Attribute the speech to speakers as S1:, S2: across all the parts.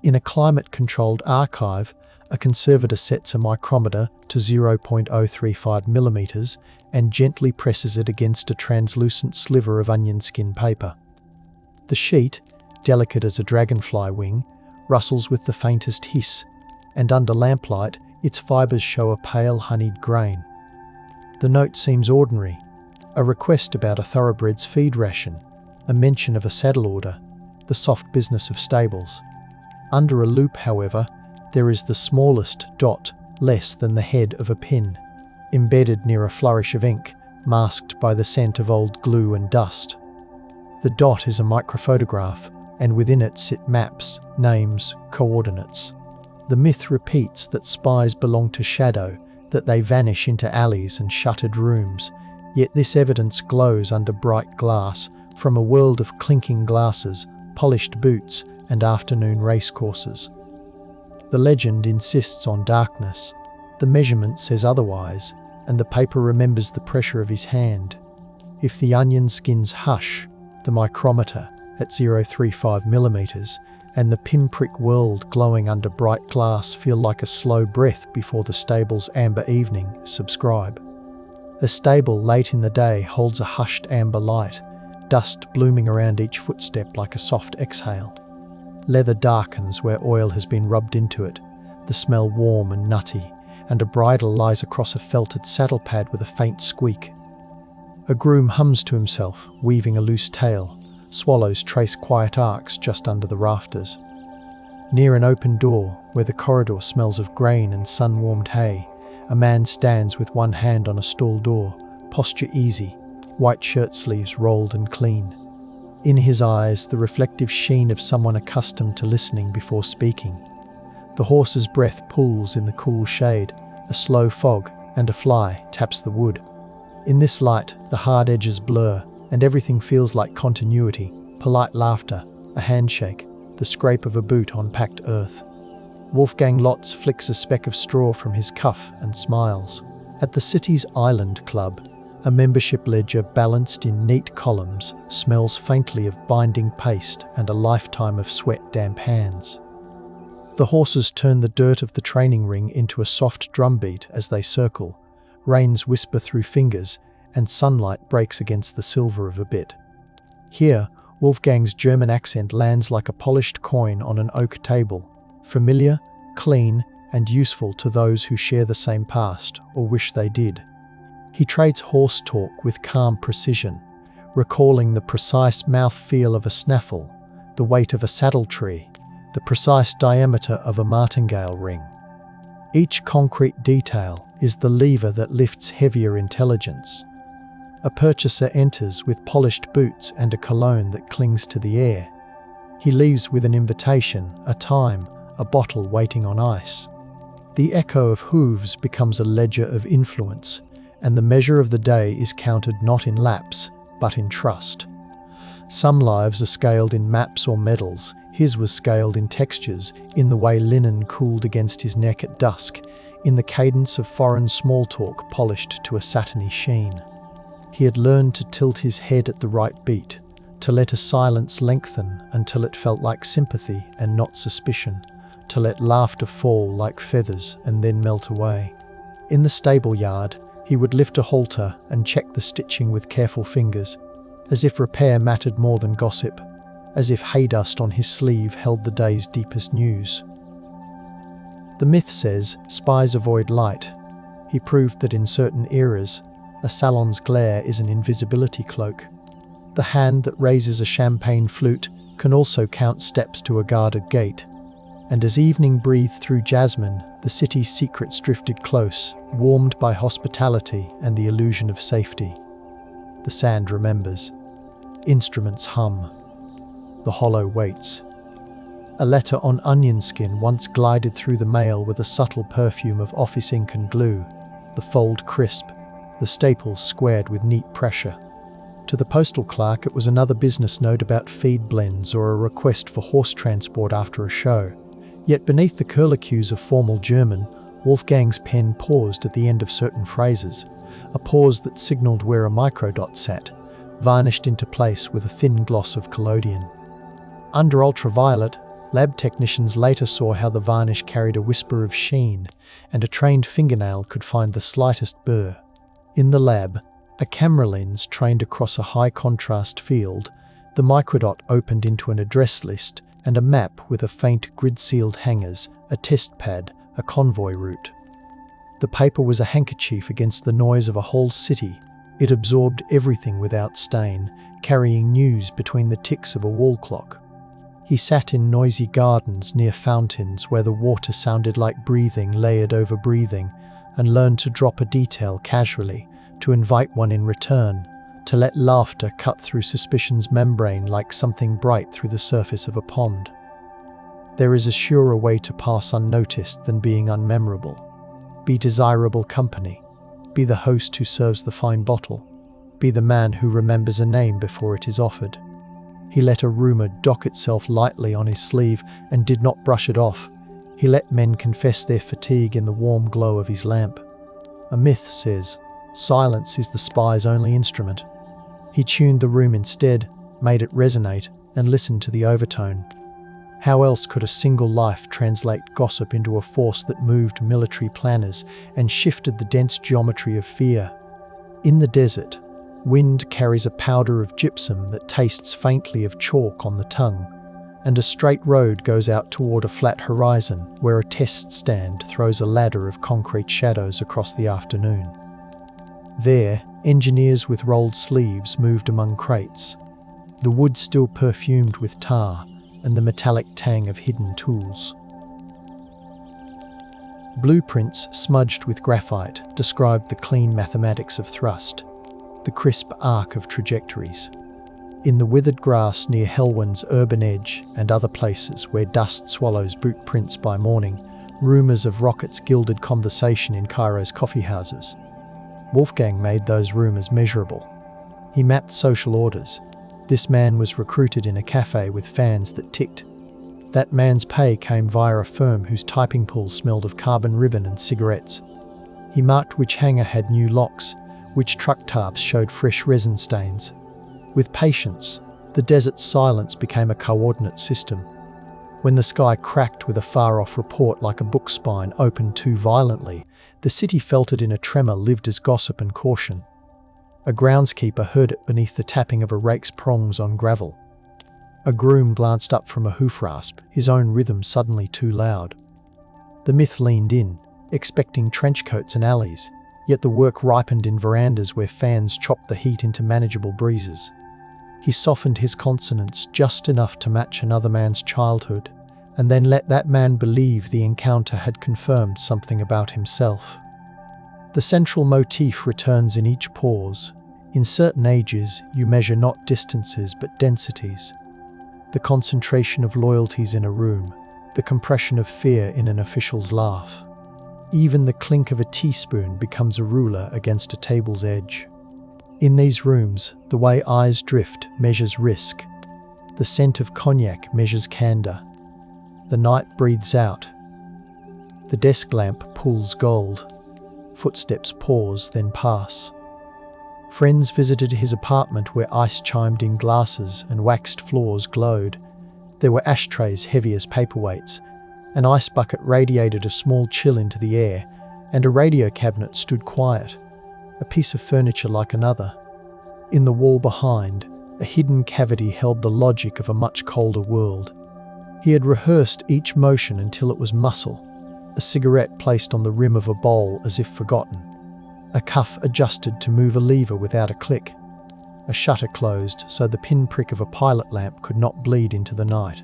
S1: In a climate-controlled archive, a conservator sets a micrometer to 0.035 millimeters and gently presses it against a translucent sliver of onion skin paper. The sheet, delicate as a dragonfly wing, rustles with the faintest hiss, and under lamplight, its fibers show a pale honeyed grain. The note seems ordinary, a request about a thoroughbred's feed ration, a mention of a saddle order, the soft business of stables. Under a loop, however, there is the smallest dot, less than the head of a pin, embedded near a flourish of ink, masked by the scent of old glue and dust. The dot is a microphotograph, and within it sit maps, names, coordinates. The myth repeats that spies belong to shadow, that they vanish into alleys and shuttered rooms, yet this evidence glows under bright glass from a world of clinking glasses, polished boots, and afternoon racecourses. The legend insists on darkness, the measurement says otherwise, and the paper remembers the pressure of his hand. If the onion skins hush, the micrometer at 0.35 millimeters, and the pinprick world glowing under bright glass feel like a slow breath before the stable's amber evening, subscribe. A stable late in the day holds a hushed amber light, dust blooming around each footstep like a soft exhale. Leather darkens where oil has been rubbed into it, the smell warm and nutty, and a bridle lies across a felted saddle pad with a faint squeak. A groom hums to himself, weaving a loose tail. Swallows trace quiet arcs just under the rafters. Near an open door, where the corridor smells of grain and sun-warmed hay, a man stands with one hand on a stall door, posture easy, white shirt sleeves rolled and clean. In his eyes, the reflective sheen of someone accustomed to listening before speaking. The horse's breath pulls in the cool shade, a slow fog and a fly taps the wood. In this light, the hard edges blur, and everything feels like continuity, polite laughter, a handshake, the scrape of a boot on packed earth. Wolfgang Lotz flicks a speck of straw from his cuff and smiles. At the city's Island Club, a membership ledger balanced in neat columns smells faintly of binding paste and a lifetime of sweat-damp hands. The horses turn the dirt of the training ring into a soft drumbeat as they circle, reins whisper through fingers, and sunlight breaks against the silver of a bit. Here, Wolfgang's German accent lands like a polished coin on an oak table, familiar, clean, and useful to those who share the same past or wish they did. He trades horse talk with calm precision, recalling the precise mouth-feel of a snaffle, the weight of a saddle tree, the precise diameter of a martingale ring. Each concrete detail is the lever that lifts heavier intelligence. A purchaser enters with polished boots and a cologne that clings to the air. He leaves with an invitation, a time, a bottle waiting on ice. The echo of hooves becomes a ledger of influence, and the measure of the day is counted not in laps, but in trust. Some lives are scaled in maps or medals. His was scaled in textures, in the way linen cooled against his neck at dusk, in the cadence of foreign small talk polished to a satiny sheen. He had learned to tilt his head at the right beat, to let a silence lengthen until it felt like sympathy and not suspicion, to let laughter fall like feathers and then melt away. In the stable yard, he would lift a halter and check the stitching with careful fingers, as if repair mattered more than gossip, as if hay dust on his sleeve held the day's deepest news. The myth says spies avoid light. He proved that in certain eras, a salon's glare is an invisibility cloak. The hand that raises a champagne flute can also count steps to a guarded gate. And as evening breathed through jasmine, the city's secrets drifted close, warmed by hospitality and the illusion of safety. The sand remembers. Instruments hum. The hollow waits. A letter on onion skin once glided through the mail with a subtle perfume of office ink and glue, the fold crisp, the staples squared with neat pressure. To the postal clerk it was another business note about feed blends or a request for horse transport after a show. Yet beneath the curlicues of formal German, Wolfgang's pen paused at the end of certain phrases, a pause that signalled where a microdot sat, varnished into place with a thin gloss of collodion. Under ultraviolet, Lab technicians later saw how the varnish carried a whisper of sheen, and a trained fingernail could find the slightest burr. In the lab, a camera lens trained across a high-contrast field, the microdot opened into an address list and a map with a faint grid-sealed hangers, a test pad, a convoy route. The paper was a handkerchief against the noise of a whole city. It absorbed everything without stain, carrying news between the ticks of a wall clock. He sat in noisy gardens near fountains where the water sounded like breathing layered over breathing, and learned to drop a detail casually, to invite one in return, to let laughter cut through suspicion's membrane like something bright through the surface of a pond. There is a surer way to pass unnoticed than being unmemorable. Be desirable company. Be the host who serves the fine bottle. Be the man who remembers a name before it is offered. He let a rumour dock itself lightly on his sleeve and did not brush it off. He let men confess their fatigue in the warm glow of his lamp. A myth says, silence is the spy's only instrument. He tuned the room instead, made it resonate, and listened to the overtone. How else could a single life translate gossip into a force that moved military planners and shifted the dense geometry of fear? In the desert, wind carries a powder of gypsum that tastes faintly of chalk on the tongue, and a straight road goes out toward a flat horizon where a test stand throws a ladder of concrete shadows across the afternoon. There, engineers with rolled sleeves moved among crates, the wood still perfumed with tar and the metallic tang of hidden tools. Blueprints smudged with graphite described the clean mathematics of thrust, the crisp arc of trajectories. In the withered grass near Helwan's urban edge and other places where dust swallows boot prints by morning, rumours of rockets gilded conversation in Cairo's coffeehouses. Wolfgang made those rumours measurable. He mapped social orders. This man was recruited in a cafe with fans that ticked. That man's pay came via a firm whose typing pools smelled of carbon ribbon and cigarettes. He marked which hangar had new locks, which truck tarps showed fresh resin stains. With patience, the desert's silence became a coordinate system. When the sky cracked with a far-off report like a book spine opened too violently, the city felt it in a tremor lived as gossip and caution. A groundskeeper heard it beneath the tapping of a rake's prongs on gravel. A groom glanced up from a hoof rasp, his own rhythm suddenly too loud. The myth leaned in, expecting trench coats and alleys, yet the work ripened in verandas where fans chopped the heat into manageable breezes. He softened his consonants just enough to match another man's childhood, and then let that man believe the encounter had confirmed something about himself. The central motif returns in each pause. In certain ages, you measure not distances but densities. The concentration of loyalties in a room, the compression of fear in an official's laugh. Even the clink of a teaspoon becomes a ruler against a table's edge. In these rooms, the way eyes drift measures risk. The scent of cognac measures candor. The night breathes out. The desk lamp pulls gold. Footsteps pause, then pass. Friends visited his apartment where ice chimed in glasses and waxed floors glowed. There were ashtrays heavy as paperweights. An ice bucket radiated a small chill into the air, and a radio cabinet stood quiet, a piece of furniture like another. In the wall behind, a hidden cavity held the logic of a much colder world. He had rehearsed each motion until it was muscle, a cigarette placed on the rim of a bowl as if forgotten, a cuff adjusted to move a lever without a click, a shutter closed so the pinprick of a pilot lamp could not bleed into the night.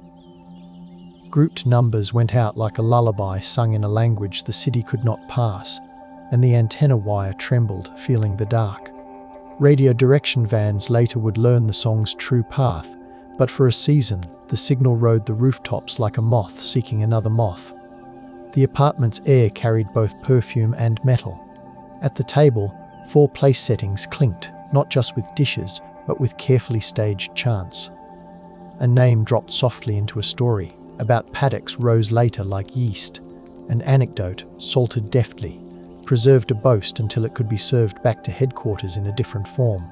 S1: Grouped numbers went out like a lullaby sung in a language the city could not pass, and the antenna wire trembled, feeling the dark. Radio direction vans later would learn the song's true path, but for a season, the signal rode the rooftops like a moth seeking another moth. The apartment's air carried both perfume and metal. At the table, 4 place settings clinked, not just with dishes, but with carefully staged chants. A name dropped softly into a story. About paddocks rose later like yeast. An anecdote, salted deftly, preserved a boast until it could be served back to headquarters in a different form.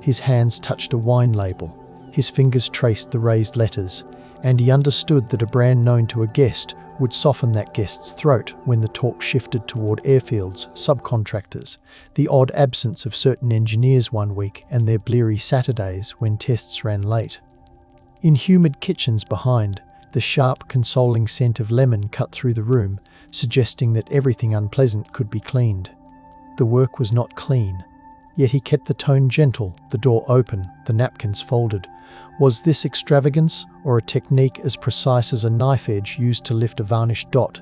S1: His hands touched a wine label. His fingers traced the raised letters. and he understood that a brand known to a guest would soften that guest's throat when the talk shifted toward airfields, subcontractors, the odd absence of certain engineers one week, and their bleary Saturdays when tests ran late. In humid kitchens behind, the sharp, consoling scent of lemon cut through the room, suggesting that everything unpleasant could be cleaned. The work was not clean, yet he kept the tone gentle, the door open, the napkins folded. Was this extravagance, or a technique as precise as a knife edge used to lift a varnished dot?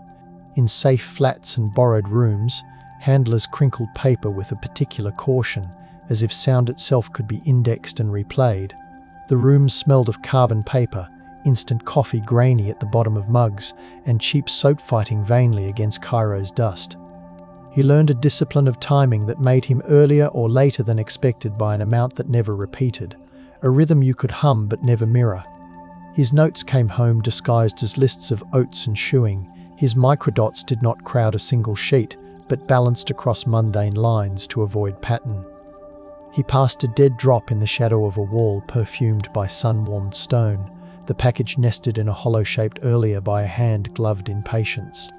S1: In safe flats and borrowed rooms, handlers crinkled paper with a particular caution, as if sound itself could be indexed and replayed. The room smelled of carbon paper, instant coffee grainy at the bottom of mugs, and cheap soap fighting vainly against Cairo's dust. He learned a discipline of timing that made him earlier or later than expected by an amount that never repeated, a rhythm you could hum but never mirror. His notes came home disguised as lists of oats and shoeing. His microdots did not crowd a single sheet, but balanced across mundane lines to avoid pattern. He passed a dead drop in the shadow of a wall perfumed by sun-warmed stone, the package nested in a hollow shaped earlier by a hand gloved in patience.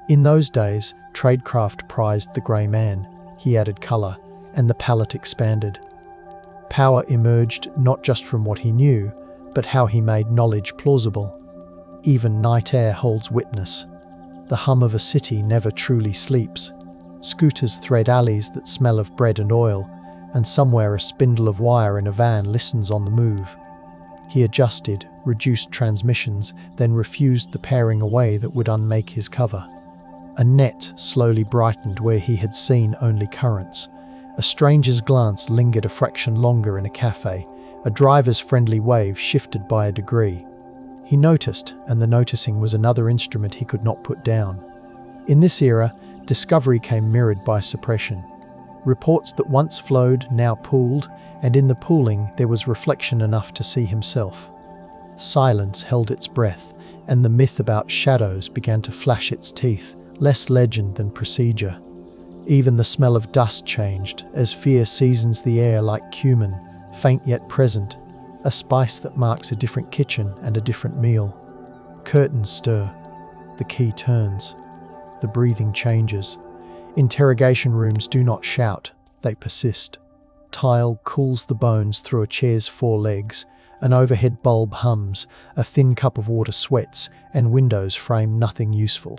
S1: In those days, tradecraft prized the grey man. He added colour, and the palette expanded. Power emerged not just from what he knew, but how he made knowledge plausible. Even night air holds witness. The hum of a city never truly sleeps. Scooters thread alleys that smell of bread and oil, and somewhere a spindle of wire in a van listens on the move. He adjusted, reduced transmissions, then refused the paring away that would unmake his cover. A net slowly brightened where he had seen only currents. A stranger's glance lingered a fraction longer in a cafe, a driver's friendly wave shifted by a degree. He noticed, and the noticing was another instrument he could not put down. In this era, discovery came mirrored by suppression. Reports that once flowed now pooled, and in the pooling there was reflection enough to see himself. Silence held its breath, and the myth about shadows began to flash its teeth, less legend than procedure. Even the smell of dust changed, as fear seasons the air like cumin, faint yet present, a spice that marks a different kitchen and a different meal. Curtains stir. The key turns. The breathing changes. Interrogation rooms do not shout, they persist. Tile cools the bones through a chair's four legs, an overhead bulb hums, a thin cup of water sweats, and windows frame nothing useful.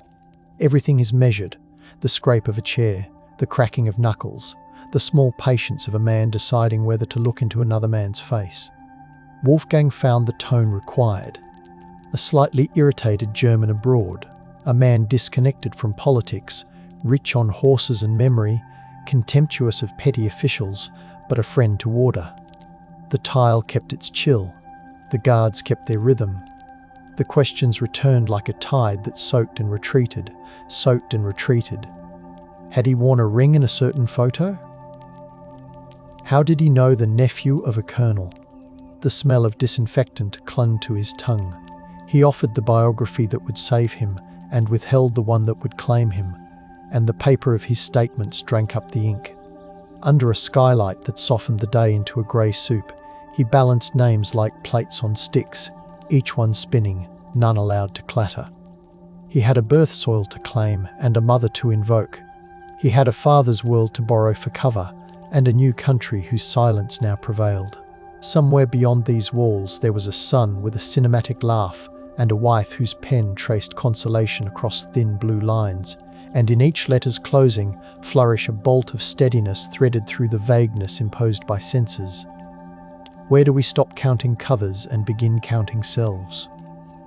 S1: Everything is measured, the scrape of a chair, the cracking of knuckles, the small patience of a man deciding whether to look into another man's face. Wolfgang found the tone required. A slightly irritated German abroad, a man disconnected from politics, rich on horses and memory, contemptuous of petty officials, but a friend to order. The tile kept its chill. The guards kept their rhythm. The questions returned like a tide that soaked and retreated, soaked and retreated. Had he worn a ring in a certain photo? How did he know the nephew of a colonel? The smell of disinfectant clung to his tongue. He offered the biography that would save him, and withheld the one that would claim him, and the paper of his statements drank up the ink. Under a skylight that softened the day into a grey soup, he balanced names like plates on sticks, each one spinning, none allowed to clatter. He had a birth soil to claim and a mother to invoke. He had a father's world to borrow for cover, and a new country whose silence now prevailed. Somewhere beyond these walls there was a son with a cinematic laugh, and a wife whose pen traced consolation across thin blue lines, and in each letter's closing flourish a bolt of steadiness threaded through the vagueness imposed by senses. Where do we stop counting covers and begin counting selves?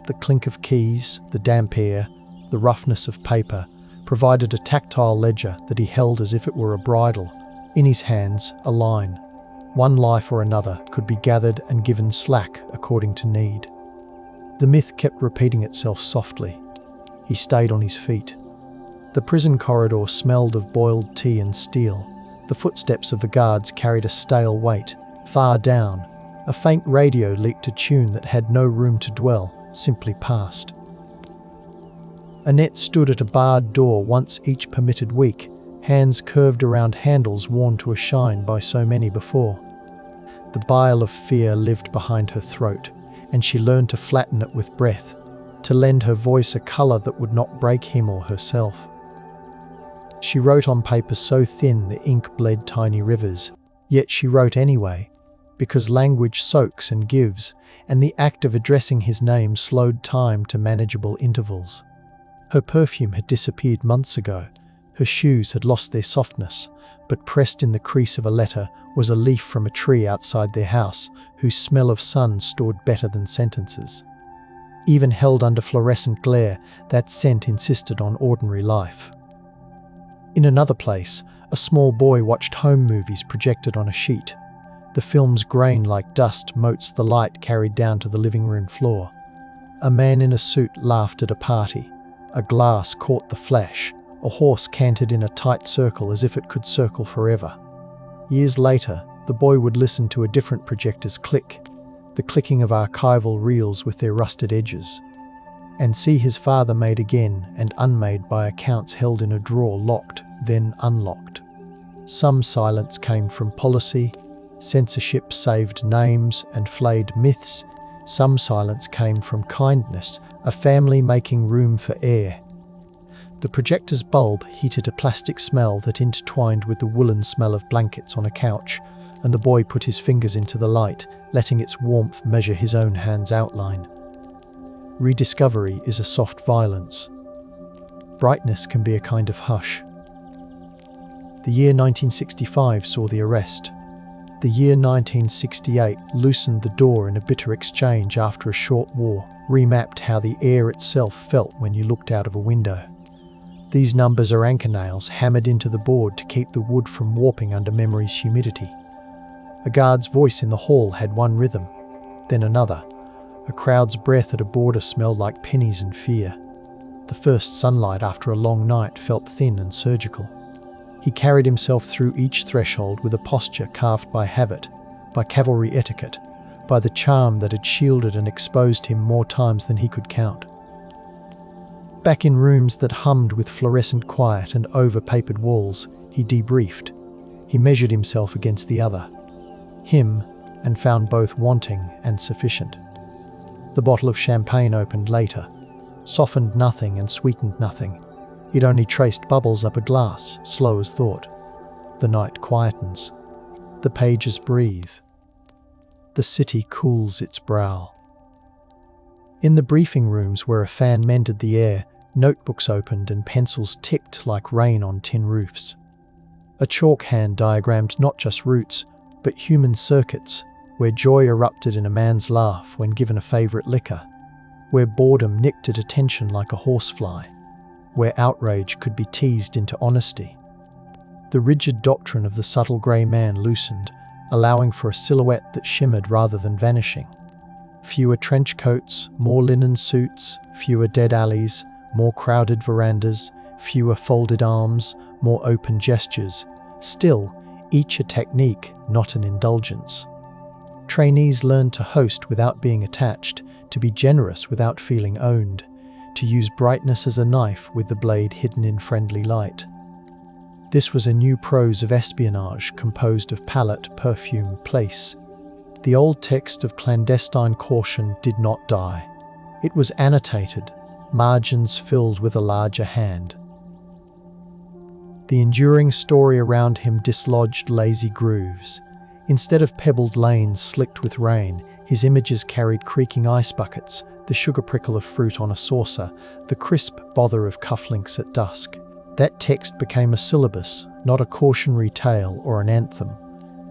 S1: The clink of keys, the damp air, the roughness of paper provided a tactile ledger that he held as if it were a bridle. In his hands, a line. One life or another could be gathered and given slack according to need. The myth kept repeating itself softly. He stayed on his feet. The prison corridor smelled of boiled tea and steel. The footsteps of the guards carried a stale weight. Far down, a faint radio leaked a tune that had no room to dwell, simply passed. Annette stood at a barred door once each permitted week, hands curved around handles worn to a shine by so many before. The bile of fear lived behind her throat, and she learned to flatten it with breath, to lend her voice a colour that would not break him or herself. She wrote on paper so thin the ink bled tiny rivers, yet she wrote anyway, because language soaks and gives, and the act of addressing his name slowed time to manageable intervals. Her perfume had disappeared months ago, her shoes had lost their softness, but pressed in the crease of a letter was a leaf from a tree outside their house, whose smell of sun stored better than sentences. Even held under fluorescent glare, that scent insisted on ordinary life. In another place, a small boy watched home movies projected on a sheet. The film's grain like dust motes the light carried down to the living room floor. A man in a suit laughed at a party. A glass caught the flash. A horse cantered in a tight circle as if it could circle forever. Years later, the boy would listen to a different projector's click, the clicking of archival reels with their rusted edges, and see his father made again and unmade by accounts held in a drawer locked, then unlocked. Some silence came from policy, censorship saved names and flayed myths. Some silence came from kindness, a family making room for air. The projector's bulb heated a plastic smell that intertwined with the woolen smell of blankets on a couch, and the boy put his fingers into the light, letting its warmth measure his own hand's outline. Rediscovery is a soft violence. Brightness can be a kind of hush. The year 1965 saw the arrest. The year 1968 loosened the door in a bitter exchange after a short war, remapped how the air itself felt when you looked out of a window. These numbers are anchor nails hammered into the board to keep the wood from warping under memory's humidity. A guard's voice in the hall had one rhythm, then another. A crowd's breath at a border smelled like pennies and fear. The first sunlight after a long night felt thin and surgical. He carried himself through each threshold with a posture carved by habit, by cavalry etiquette, by the charm that had shielded and exposed him more times than he could count. Back in rooms that hummed with fluorescent quiet and over-papered walls, he debriefed. He measured himself against the other, him, and found both wanting and sufficient. The bottle of champagne opened later, softened nothing and sweetened nothing. It only traced bubbles up a glass, slow as thought. The night quietens. The pages breathe. The city cools its brow. In the briefing rooms where a fan mended the air, notebooks opened and pencils ticked like rain on tin roofs. A chalk hand diagrammed not just routes, but human circuits, where joy erupted in a man's laugh when given a favourite liquor, where boredom nicked at attention like a horsefly, where outrage could be teased into honesty. The rigid doctrine of the subtle grey man loosened, allowing for a silhouette that shimmered rather than vanishing. Fewer trench coats, more linen suits, fewer dead alleys, more crowded verandas, fewer folded arms, more open gestures. Still, each a technique, not an indulgence. Trainees learned to host without being attached, to be generous without feeling owned, to use brightness as a knife with the blade hidden in friendly light. This was a new prose of espionage composed of palette, perfume, place. The old text of clandestine caution did not die. It was annotated, margins filled with a larger hand. The enduring story around him dislodged lazy grooves. Instead of pebbled lanes slicked with rain, his images carried creaking ice buckets, the sugar prickle of fruit on a saucer, the crisp bother of cufflinks at dusk. That text became a syllabus, not a cautionary tale or an anthem,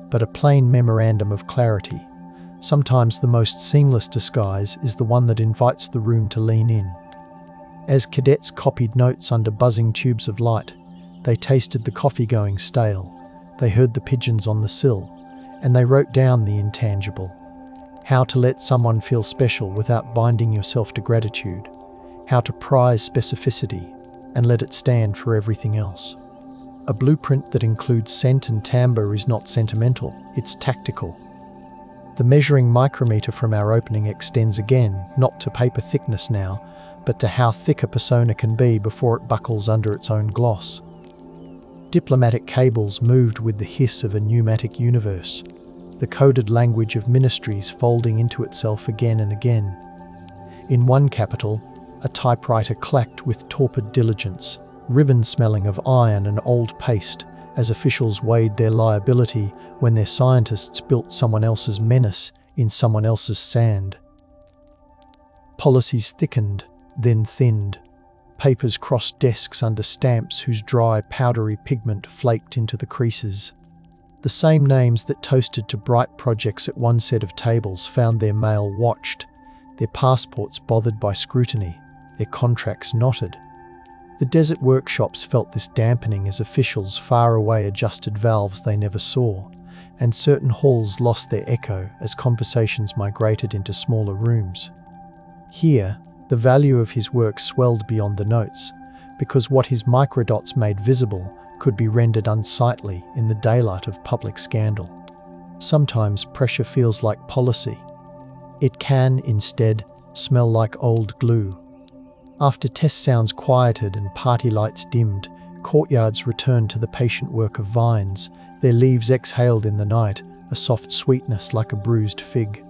S1: but a plain memorandum of clarity. Sometimes the most seamless disguise is the one that invites the room to lean in. As cadets copied notes under buzzing tubes of light, they tasted the coffee going stale, they heard the pigeons on the sill, and they wrote down the intangible. How to let someone feel special without binding yourself to gratitude. How to prize specificity and let it stand for everything else. A blueprint that includes scent and timbre is not sentimental, it's tactical. The measuring micrometer from our opening extends again, not to paper thickness now, but to how thick a persona can be before it buckles under its own gloss. Diplomatic cables moved with the hiss of a pneumatic universe. the coded language of ministries folding into itself again and again. In one capital, a typewriter clacked with torpid diligence, ribbons smelling of iron and old paste, as officials weighed their liability when their scientists built someone else's menace in someone else's sand. Policies thickened, then thinned. Papers crossed desks under stamps whose dry, powdery pigment flaked into the creases. The same names that toasted to bright projects at one set of tables found their mail watched, their passports bothered by scrutiny, their contracts knotted. The desert workshops felt this dampening as officials far away adjusted valves they never saw, and certain halls lost their echo as conversations migrated into smaller rooms. Here, the value of his work swelled beyond the notes, because what his microdots made visible could be rendered unsightly in the daylight of public scandal. Sometimes pressure feels like policy. It can, instead, smell like old glue. After test sounds quieted and party lights dimmed, courtyards returned to the patient work of vines, their leaves exhaled in the night, a soft sweetness like a bruised fig.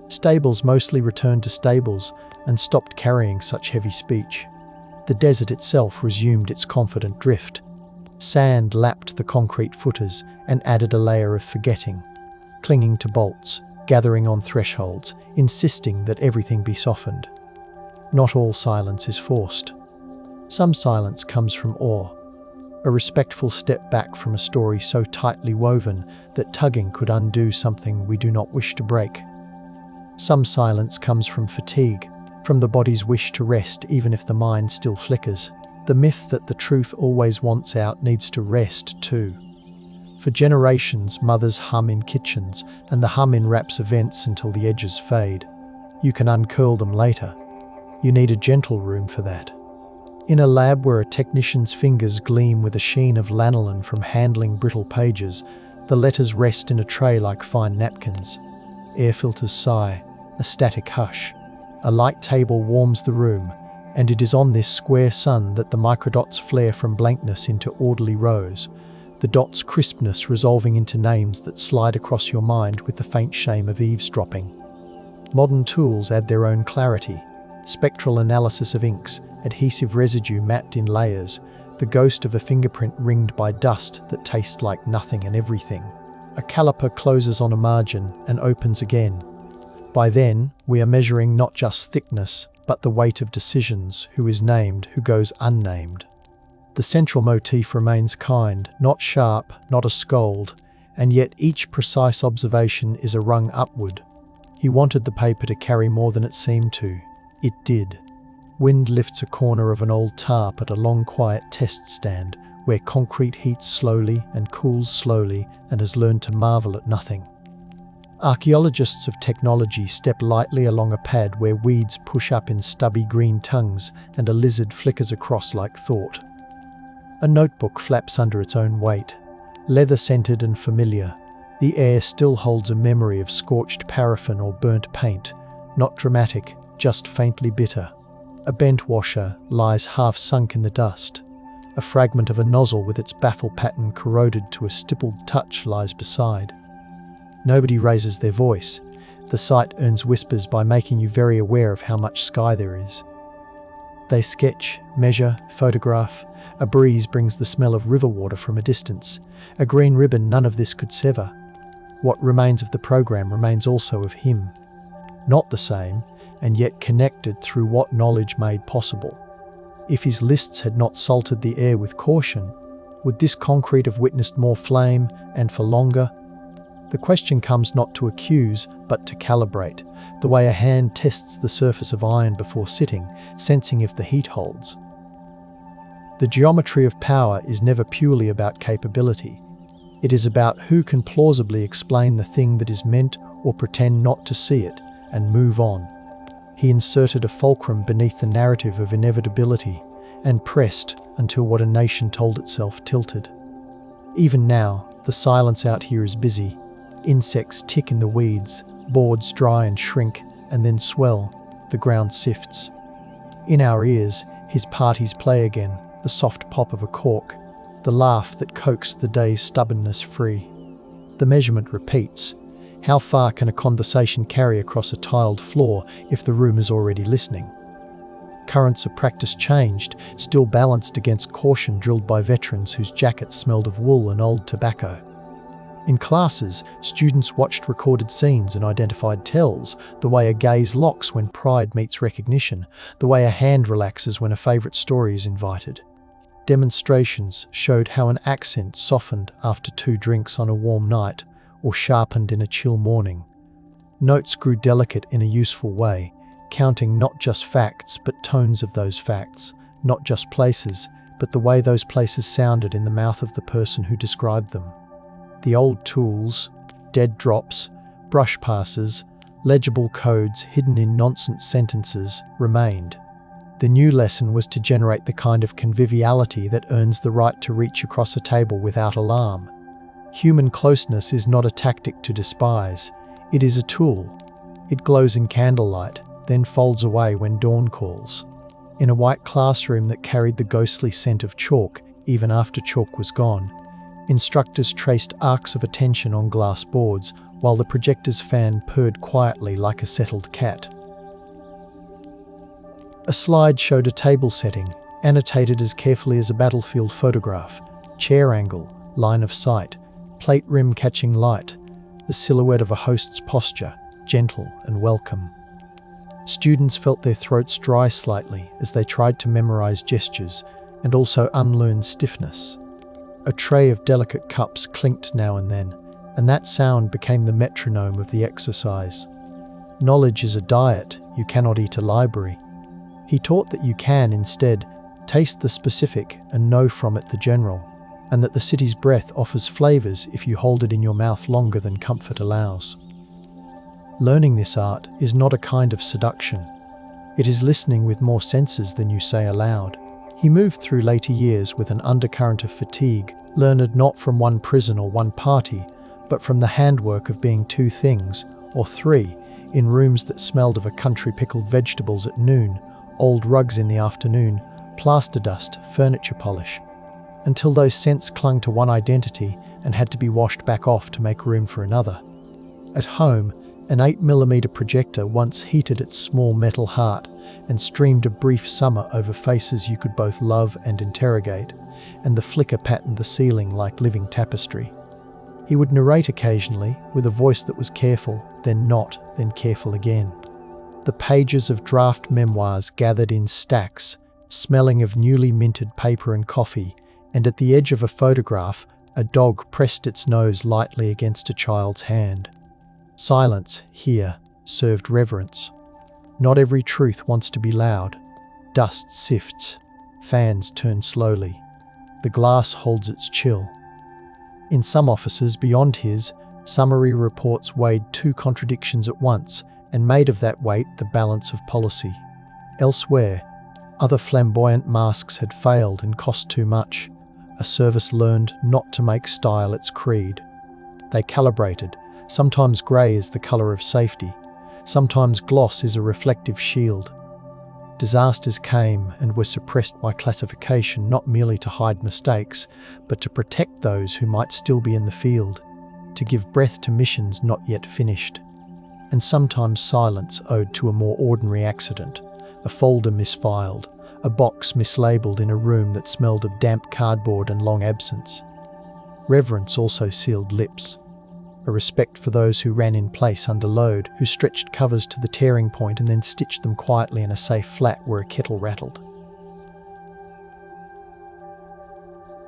S1: Stables mostly returned to stables and stopped carrying such heavy speech. The desert itself resumed its confident drift. Sand lapped the concrete footers and added a layer of forgetting, clinging to bolts, gathering on thresholds, insisting that everything be softened. Not all silence is forced. Some silence comes from awe, a respectful step back from a story so tightly woven that tugging could undo something we do not wish to break. Some silence comes from fatigue, from the body's wish to rest even if the mind still flickers. The myth that the truth always wants out needs to rest too. For generations, mothers hum in kitchens, and the hum enwraps events until the edges fade. You can uncurl them later. You need a gentle room for that. In a lab where a technician's fingers gleam with a sheen of lanolin from handling brittle pages, the letters rest in a tray like fine napkins. Air filters sigh, a static hush. A light table warms the room, and it is on this square sun that the microdots flare from blankness into orderly rows, the dots' crispness resolving into names that slide across your mind with the faint shame of eavesdropping. Modern tools add their own clarity. Spectral analysis of inks, adhesive residue mapped in layers, the ghost of a fingerprint ringed by dust that tastes like nothing and everything. A caliper closes on a margin and opens again. By then, we are measuring not just thickness, but the weight of decisions, who is named, who goes unnamed. The central motif remains kind, not sharp, not a scold, and yet each precise observation is a rung upward. He wanted the paper to carry more than it seemed to. It did. Wind lifts a corner of an old tarp at a long quiet test stand, where concrete heats slowly and cools slowly and has learned to marvel at nothing. Archaeologists of technology step lightly along a pad where weeds push up in stubby green tongues and a lizard flickers across like thought. A notebook flaps under its own weight, leather-scented and familiar. The air still holds a memory of scorched paraffin or burnt paint, not dramatic, just faintly bitter. A bent washer lies half sunk in the dust. A fragment of a nozzle with its baffle pattern corroded to a stippled touch lies beside. Nobody raises their voice. The sight earns whispers by making you very aware of how much sky there is. They sketch, measure, photograph. A breeze brings the smell of river water from a distance. A green ribbon none of this could sever. What remains of the program remains also of him. Not the same, and yet connected through what knowledge made possible. If his lists had not salted the air with caution, would this concrete have witnessed more flame, and for longer? The question comes not to accuse, but to calibrate, the way a hand tests the surface of iron before sitting, sensing if the heat holds. The geometry of power is never purely about capability. It is about who can plausibly explain the thing that is meant or pretend not to see it, and move on. He inserted a fulcrum beneath the narrative of inevitability, and pressed until what a nation told itself tilted. Even now, the silence out here is busy. Insects tick in the weeds, boards dry and shrink, and then swell. The ground sifts. In our ears, his parties play again, the soft pop of a cork, the laugh that coaxed the day's stubbornness free. The measurement repeats. How far can a conversation carry across a tiled floor if the room is already listening? Currents of practice changed, still balanced against caution drilled by veterans whose jackets smelled of wool and old tobacco. In classes, students watched recorded scenes and identified tells, the way a gaze locks when pride meets recognition, the way a hand relaxes when a favourite story is invited. Demonstrations showed how an accent softened after 2 drinks on a warm night, or sharpened in a chill morning. Notes grew delicate in a useful way, counting not just facts but tones of those facts, not just places, but the way those places sounded in the mouth of the person who described them. The old tools, dead drops, brush passes, legible codes hidden in nonsense sentences, remained. The new lesson was to generate the kind of conviviality that earns the right to reach across a table without alarm. Human closeness is not a tactic to despise, it is a tool. It glows in candlelight, then folds away when dawn calls. In a white classroom that carried the ghostly scent of chalk, even after chalk was gone, instructors traced arcs of attention on glass boards, while the projector's fan purred quietly like a settled cat. A slide showed a table setting, annotated as carefully as a battlefield photograph, chair angle, line of sight, plate rim catching light, the silhouette of a host's posture, gentle and welcome. Students felt their throats dry slightly as they tried to memorize gestures and also unlearn stiffness. A tray of delicate cups clinked now and then, and that sound became the metronome of the exercise. Knowledge is a diet, you cannot eat a library. He taught that you can, instead, taste the specific and know from it the general, and that the city's breath offers flavors if you hold it in your mouth longer than comfort allows. Learning this art is not a kind of seduction. It is listening with more senses than you say aloud. He moved through later years with an undercurrent of fatigue, learned not from one prison or one party, but from the handwork of being 2 things, or 3, in rooms that smelled of a country pickled vegetables at noon, old rugs in the afternoon, plaster dust, furniture polish, until those scents clung to one identity and had to be washed back off to make room for another. At home, an 8mm projector once heated its small metal heart and streamed a brief summer over faces you could both love and interrogate, and the flicker patterned the ceiling like living tapestry. He would narrate occasionally, with a voice that was careful, then not, then careful again. The pages of draft memoirs gathered in stacks, smelling of newly minted paper and coffee, and at the edge of a photograph, a dog pressed its nose lightly against a child's hand. Silence, here, served reverence. Not every truth wants to be loud. Dust sifts. Fans turn slowly. The glass holds its chill. In some offices beyond his, summary reports weighed 2 contradictions at once and made of that weight the balance of policy. Elsewhere, other flamboyant masks had failed and cost too much. A service learned not to make style its creed. They calibrated. Sometimes grey is the colour of safety. Sometimes gloss is a reflective shield. Disasters came and were suppressed by classification not merely to hide mistakes, but to protect those who might still be in the field, to give breath to missions not yet finished. And sometimes silence owed to a more ordinary accident, a folder misfiled, a box mislabeled in a room that smelled of damp cardboard and long absence. Reverence also sealed lips. A respect for those who ran in place under load, who stretched covers to the tearing point and then stitched them quietly in a safe flat where a kettle rattled.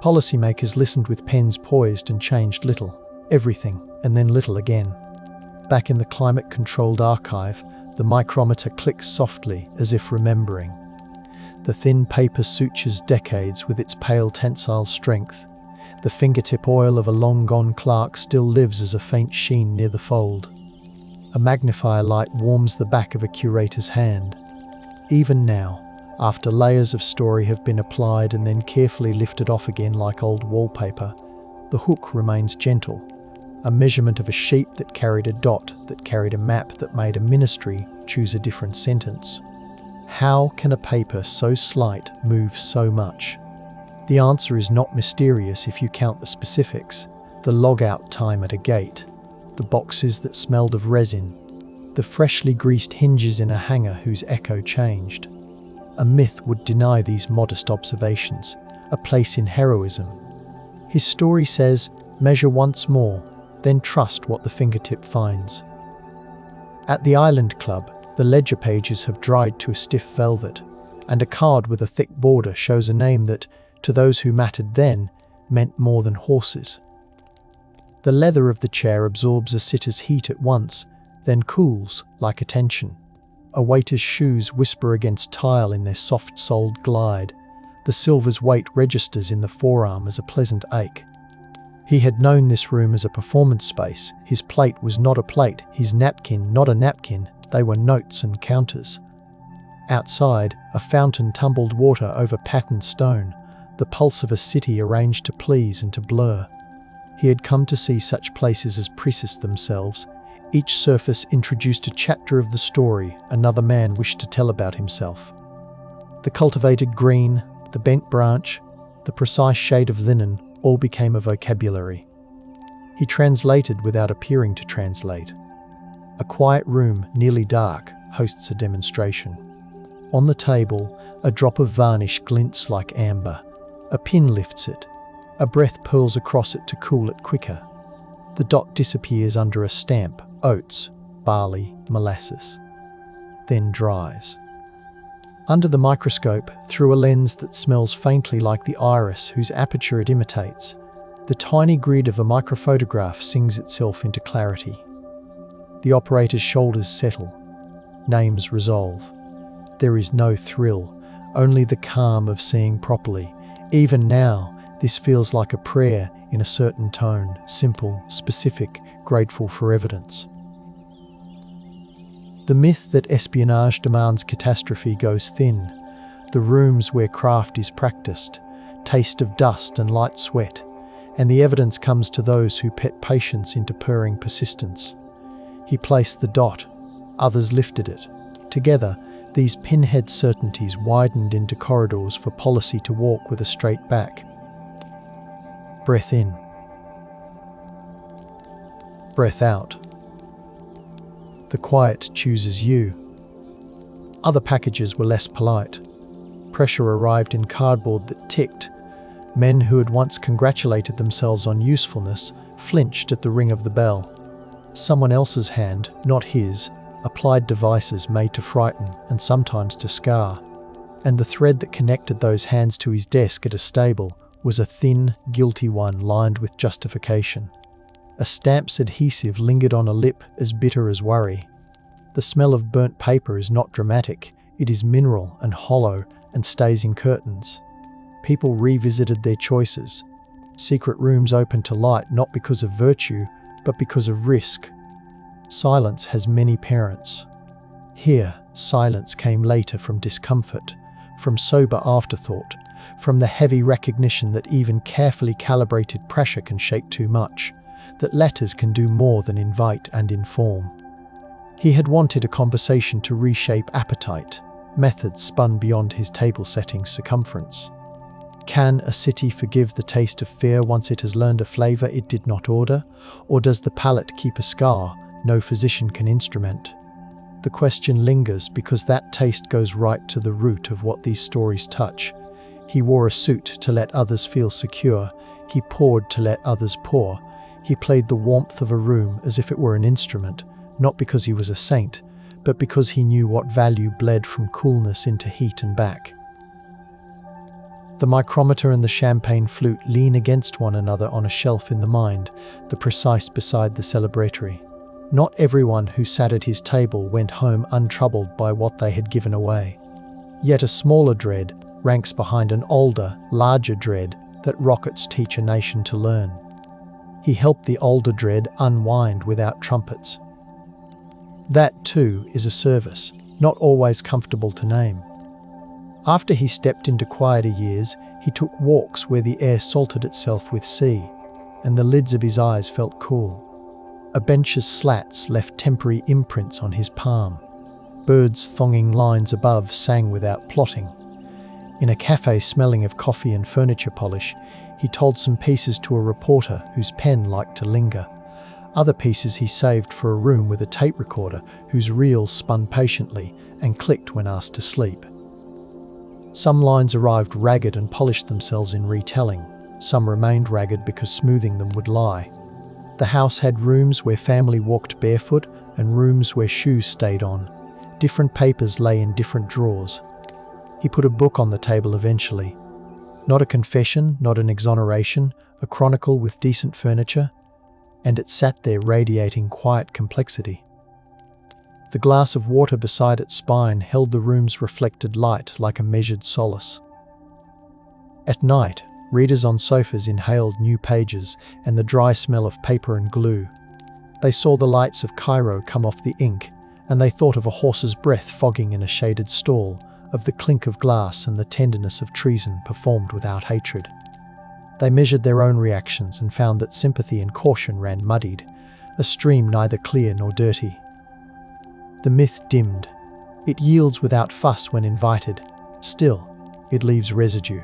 S1: Policymakers listened with pens poised and changed little, everything, and then little again. Back in the climate-controlled archive, the micrometer clicks softly as if remembering. The thin paper sutures decades with its pale tensile strength. The fingertip oil of a long-gone clerk still lives as a faint sheen near the fold. A magnifier light warms the back of a curator's hand. Even now, after layers of story have been applied and then carefully lifted off again like old wallpaper, the hook remains gentle, a measurement of a sheet that carried a dot, that carried a map, that made a ministry choose a different sentence. How can a paper so slight move so much? The answer is not mysterious if you count the specifics, the log-out time at a gate, the boxes that smelled of resin, the freshly greased hinges in a hangar whose echo changed. A myth would deny these modest observations, a place in heroism. His story says, measure once more, then trust what the fingertip finds. At the Island Club, the ledger pages have dried to a stiff velvet, and a card with a thick border shows a name that, to those who mattered then, meant more than horses. The leather of the chair absorbs a sitter's heat at once, then cools, like attention. A waiter's shoes whisper against tile in their soft-soled glide. The silver's weight registers in the forearm as a pleasant ache. He had known this room as a performance space. His plate was not a plate, his napkin not a napkin, they were notes and counters. Outside, a fountain tumbled water over patterned stone, the pulse of a city arranged to please and to blur. He had come to see such places as precious themselves. Each surface introduced a chapter of the story another man wished to tell about himself. The cultivated green, the bent branch, the precise shade of linen all became a vocabulary. He translated without appearing to translate. A quiet room, nearly dark, hosts a demonstration. On the table, a drop of varnish glints like amber. A pin lifts it. A breath purls across it to cool it quicker. The dot disappears under a stamp, oats, barley, molasses. Then dries. Under the microscope, through a lens that smells faintly like the iris whose aperture it imitates, the tiny grid of a microphotograph sings itself into clarity. The operator's shoulders settle. Names resolve. There is no thrill, only the calm of seeing properly. Even now, this feels like a prayer in a certain tone, simple, specific, grateful for evidence. The myth that espionage demands catastrophe goes thin. The rooms where craft is practiced, taste of dust and light sweat, and the evidence comes to those who pet patience into purring persistence. He placed the dot, others lifted it. Together, these pinhead certainties widened into corridors for policy to walk with a straight back. Breath in. Breath out. The quiet chooses you. Other packages were less polite. Pressure arrived in cardboard that ticked. Men who had once congratulated themselves on usefulness flinched at the ring of the bell. Someone else's hand, not his, applied devices made to frighten and sometimes to scar. And the thread that connected those hands to his desk at a stable was a thin, guilty one lined with justification. A stamp's adhesive lingered on a lip as bitter as worry. The smell of burnt paper is not dramatic, it is mineral and hollow and stays in curtains. People revisited their choices. Secret rooms opened to light not because of virtue, but because of risk. Silence has many parents. Here, silence came later from discomfort, from sober afterthought, from the heavy recognition that even carefully calibrated pressure can shake too much, that letters can do more than invite and inform. He had wanted a conversation to reshape appetite, methods spun beyond his table-setting circumference. Can a city forgive the taste of fear once it has learned a flavour it did not order? Or does the palate keep a scar no physician can instrument? The question lingers because that taste goes right to the root of what these stories touch. He wore a suit to let others feel secure. He poured to let others pour. He played the warmth of a room as if it were an instrument, not because he was a saint, but because he knew what value bled from coolness into heat and back. The micrometer and the champagne flute lean against one another on a shelf in the mind, the precise beside the celebratory. Not everyone who sat at his table went home untroubled by what they had given away. Yet a smaller dread ranks behind an older, larger dread that rockets teach a nation to learn. He helped the older dread unwind without trumpets. That, too, is a service, not always comfortable to name. After he stepped into quieter years, he took walks where the air salted itself with sea, and the lids of his eyes felt cool. A bench's slats left temporary imprints on his palm. Birds thonging lines above sang without plotting. In a cafe smelling of coffee and furniture polish, he told some pieces to a reporter whose pen liked to linger. Other pieces he saved for a room with a tape recorder whose reels spun patiently and clicked when asked to sleep. Some lines arrived ragged and polished themselves in retelling. Some remained ragged because smoothing them would lie. The house had rooms where family walked barefoot and rooms where shoes stayed on. Different papers lay in different drawers. He put a book on the table eventually. Not a confession, not an exoneration, a chronicle with decent furniture, and it sat there radiating quiet complexity. The glass of water beside its spine held the room's reflected light like a measured solace. At night, readers on sofas inhaled new pages and the dry smell of paper and glue. They saw the lights of Cairo come off the ink, and they thought of a horse's breath fogging in a shaded stall, of the clink of glass and the tenderness of treason performed without hatred. They measured their own reactions and found that sympathy and caution ran muddied, a stream neither clear nor dirty. The myth dimmed. It yields without fuss when invited. Still, it leaves residue.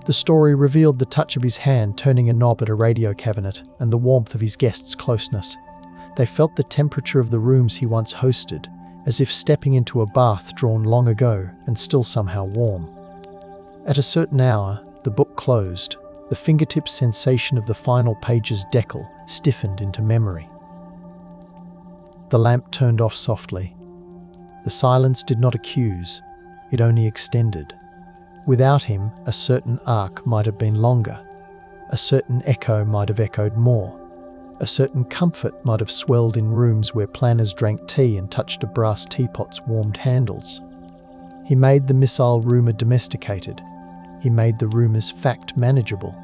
S1: The story revealed the touch of his hand turning a knob at a radio cabinet and the warmth of his guests' closeness. They felt the temperature of the rooms he once hosted, as if stepping into a bath drawn long ago and still somehow warm. At a certain hour, the book closed. The fingertip sensation of the final page's decal stiffened into memory. The lamp turned off softly. The silence did not accuse, it only extended. Without him, a certain arc might have been longer. A certain echo might have echoed more. A certain comfort might have swelled in rooms where planners drank tea and touched a brass teapot's warmed handles. He made the missile rumour domesticated. He made the rumour's fact manageable.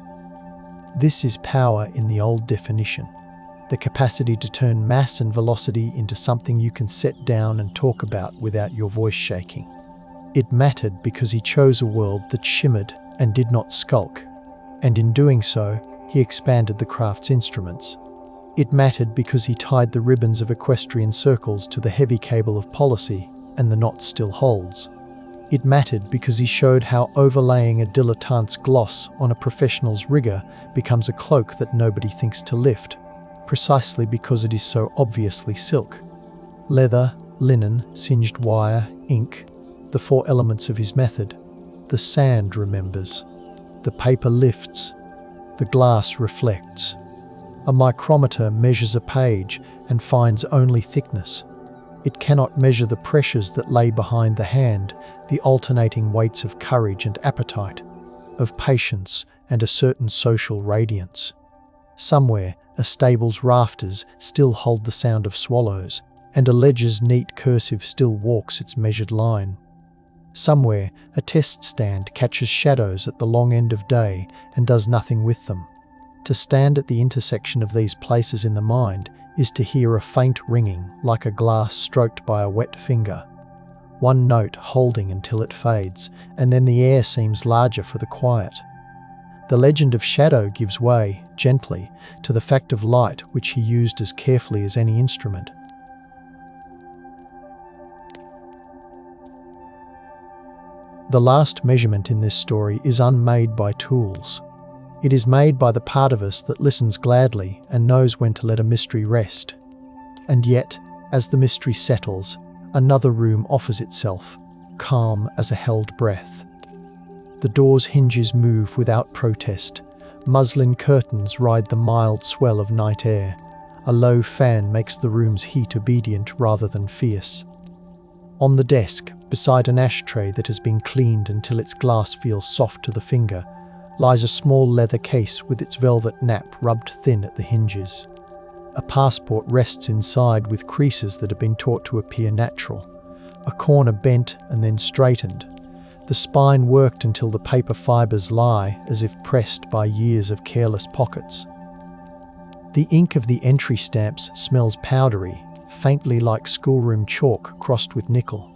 S1: This is power in the old definition. The capacity to turn mass and velocity into something you can set down and talk about without your voice shaking. It mattered because he chose a world that shimmered and did not skulk, and in doing so, he expanded the craft's instruments. It mattered because he tied the ribbons of equestrian circles to the heavy cable of policy, and the knot still holds. It mattered because he showed how overlaying a dilettante's gloss on a professional's rigour becomes a cloak that nobody thinks to lift, precisely because it is so obviously silk. Leather, linen, singed wire, ink, the four elements of his method. The sand remembers. The paper lifts. The glass reflects. A micrometer measures a page and finds only thickness. It cannot measure the pressures that lay behind the hand, the alternating weights of courage and appetite, of patience and a certain social radiance. Somewhere, a stable's rafters still hold the sound of swallows, and a ledger's neat cursive still walks its measured line. Somewhere, a test stand catches shadows at the long end of day and does nothing with them. To stand at the intersection of these places in the mind is to hear a faint ringing like a glass stroked by a wet finger. One note holding until it fades, and then the air seems larger for the quiet. The legend of shadow gives way, gently, to the fact of light which he used as carefully as any instrument. The last measurement in this story is unmade by tools. It is made by the part of us that listens gladly and knows when to let a mystery rest. And yet, as the mystery settles, another room offers itself, calm as a held breath. The door's hinges move without protest. Muslin curtains ride the mild swell of night air. A low fan makes the room's heat obedient rather than fierce. On the desk, beside an ashtray that has been cleaned until its glass feels soft to the finger, lies a small leather case with its velvet nap rubbed thin at the hinges. A passport rests inside with creases that have been taught to appear natural. A corner bent and then straightened. The spine worked until the paper fibres lie as if pressed by years of careless pockets. The ink of the entry stamps smells powdery, faintly like schoolroom chalk crossed with nickel.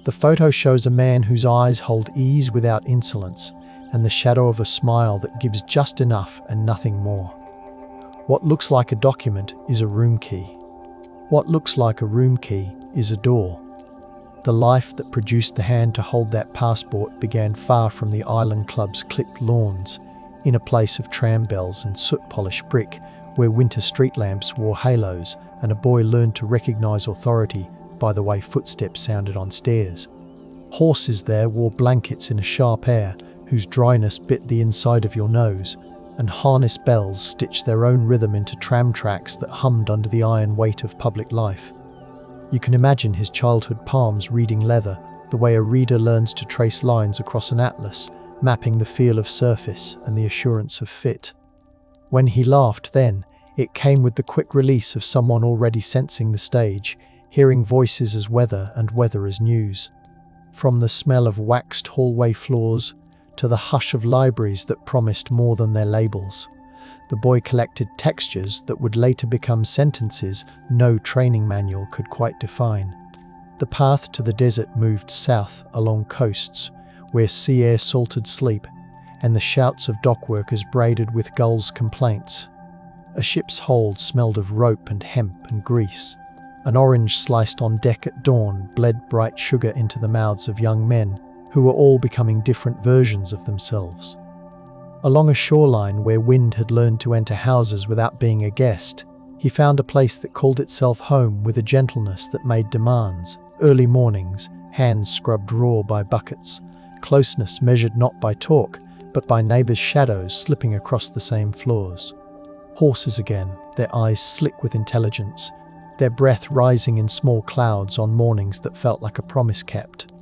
S1: The photo shows a man whose eyes hold ease without insolence, and the shadow of a smile that gives just enough and nothing more. What looks like a document is a room key. What looks like a room key is a door. The life that produced the hand to hold that passport began far from the Island Club's clipped lawns, in a place of tram bells and soot-polished brick, where winter street lamps wore halos and a boy learned to recognize authority by the way footsteps sounded on stairs. Horses there wore blankets in a sharp air whose dryness bit the inside of your nose, and harness bells stitched their own rhythm into tram tracks that hummed under the iron weight of public life. You can imagine his childhood palms reading leather, the way a reader learns to trace lines across an atlas, mapping the feel of surface and the assurance of fit. When he laughed then, it came with the quick release of someone already sensing the stage, hearing voices as weather and weather as news. From the smell of waxed hallway floors to the hush of libraries that promised more than their labels, the boy collected textures that would later become sentences no training manual could quite define. The path to the desert moved south along coasts, where sea air salted sleep, and the shouts of dockworkers braided with gulls' complaints. A ship's hold smelled of rope and hemp and grease. An orange sliced on deck at dawn bled bright sugar into the mouths of young men, who were all becoming different versions of themselves. Along a shoreline where wind had learned to enter houses without being a guest, he found a place that called itself home with a gentleness that made demands. Early mornings, hands scrubbed raw by buckets, closeness measured not by talk, but by neighbours' shadows slipping across the same floors. Horses again, their eyes slick with intelligence, their breath rising in small clouds on mornings that felt like a promise kept.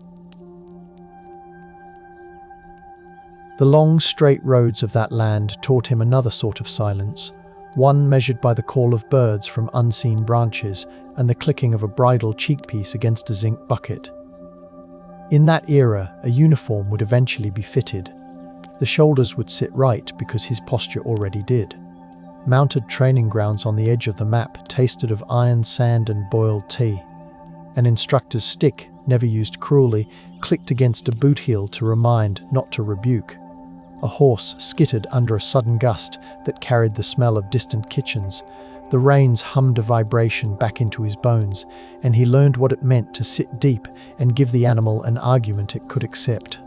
S1: The long, straight roads of that land taught him another sort of silence, one measured by the call of birds from unseen branches and the clicking of a bridle cheekpiece against a zinc bucket. In that era, a uniform would eventually be fitted. The shoulders would sit right because his posture already did. Mounted training grounds on the edge of the map tasted of iron sand and boiled tea. An instructor's stick, never used cruelly, clicked against a boot heel to remind, not to rebuke. A horse skittered under a sudden gust that carried the smell of distant kitchens. The reins hummed a vibration back into his bones, and he learned what it meant to sit deep and give the animal an argument it could accept.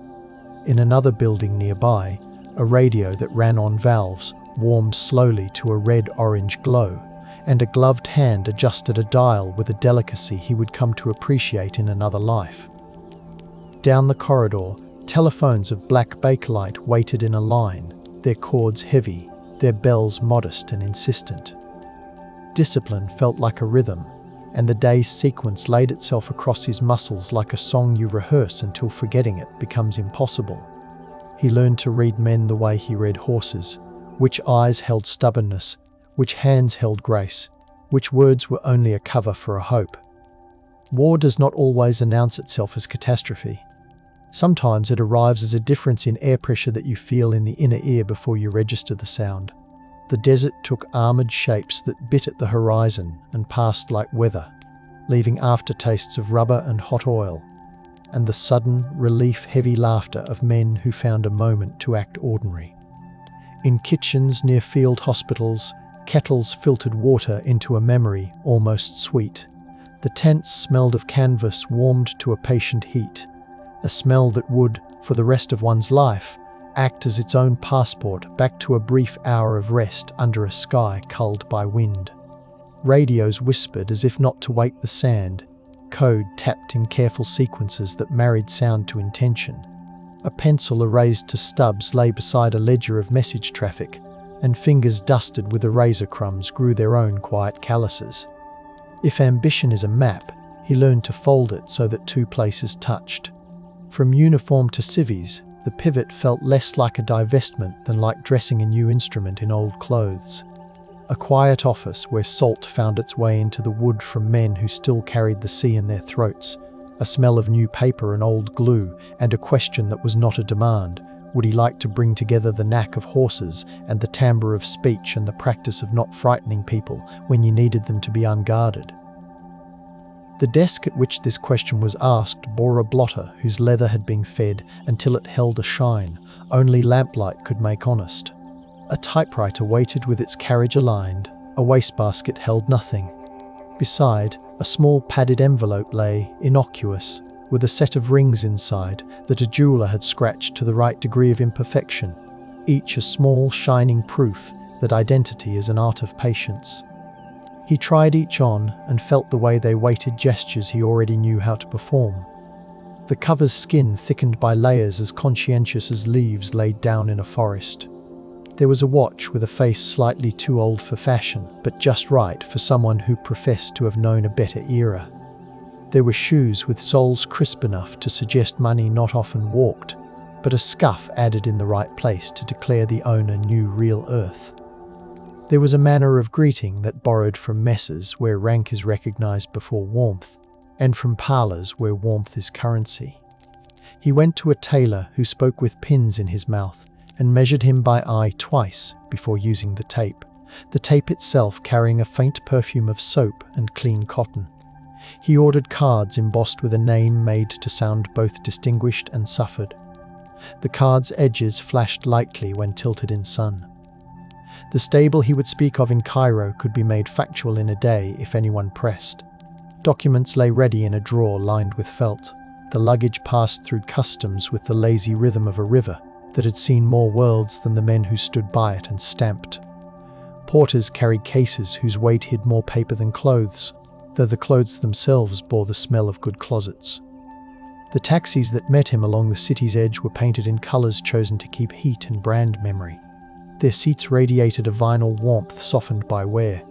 S1: In another building nearby, a radio that ran on valves warmed slowly to a red-orange glow, and a gloved hand adjusted a dial with a delicacy he would come to appreciate in another life. Down the corridor, telephones of black bakelite waited in a line, their cords heavy, their bells modest and insistent. Discipline felt like a rhythm, and the day's sequence laid itself across his muscles like a song you rehearse until forgetting it becomes impossible. He learned to read men the way he read horses, which eyes held stubbornness, which hands held grace, which words were only a cover for a hope. War does not always announce itself as catastrophe. Sometimes it arrives as a difference in air pressure that you feel in the inner ear before you register the sound. The desert took armoured shapes that bit at the horizon and passed like weather, leaving aftertastes of rubber and hot oil, and the sudden, relief-heavy laughter of men who found a moment to act ordinary. In kitchens near field hospitals, kettles filtered water into a memory almost sweet. The tents smelled of canvas warmed to a patient heat, a smell that would, for the rest of one's life, act as its own passport back to a brief hour of rest under a sky culled by wind. Radios whispered as if not to wake the sand, code tapped in careful sequences that married sound to intention. A pencil erased to stubs lay beside a ledger of message traffic, and fingers dusted with eraser crumbs grew their own quiet calluses. If ambition is a map, he learned to fold it so that two places touched. From uniform to civvies, the pivot felt less like a divestment than like dressing a new instrument in old clothes. A quiet office where salt found its way into the wood from men who still carried the sea in their throats, a smell of new paper and old glue, and a question that was not a demand. Would he like to bring together the knack of horses and the timbre of speech and the practice of not frightening people when you needed them to be unguarded? The desk at which this question was asked bore a blotter whose leather had been fed until it held a shine only lamplight could make honest. A typewriter waited with its carriage aligned, a wastebasket held nothing. Beside, a small padded envelope lay, innocuous, with a set of rings inside that a jeweller had scratched to the right degree of imperfection, each a small, shining proof that identity is an art of patience. He tried each on and felt the way they weighted gestures he already knew how to perform. The cover's skin thickened by layers as conscientious as leaves laid down in a forest. There was a watch with a face slightly too old for fashion, but just right for someone who professed to have known a better era. There were shoes with soles crisp enough to suggest money not often walked, but a scuff added in the right place to declare the owner knew real earth. There was a manner of greeting that borrowed from messes where rank is recognized before warmth, and from parlours where warmth is currency. He went to a tailor who spoke with pins in his mouth and measured him by eye twice before using the tape itself carrying a faint perfume of soap and clean cotton. He ordered cards embossed with a name made to sound both distinguished and suffered. The cards' edges flashed lightly when tilted in sun. The stable he would speak of in Cairo could be made factual in a day if anyone pressed. Documents lay ready in a drawer lined with felt. The luggage passed through customs with the lazy rhythm of a river that had seen more worlds than the men who stood by it and stamped. Porters carried cases whose weight hid more paper than clothes, though the clothes themselves bore the smell of good closets. The taxis that met him along the city's edge were painted in colours chosen to keep heat and brand memory. Their seats radiated a vinyl warmth softened by wear.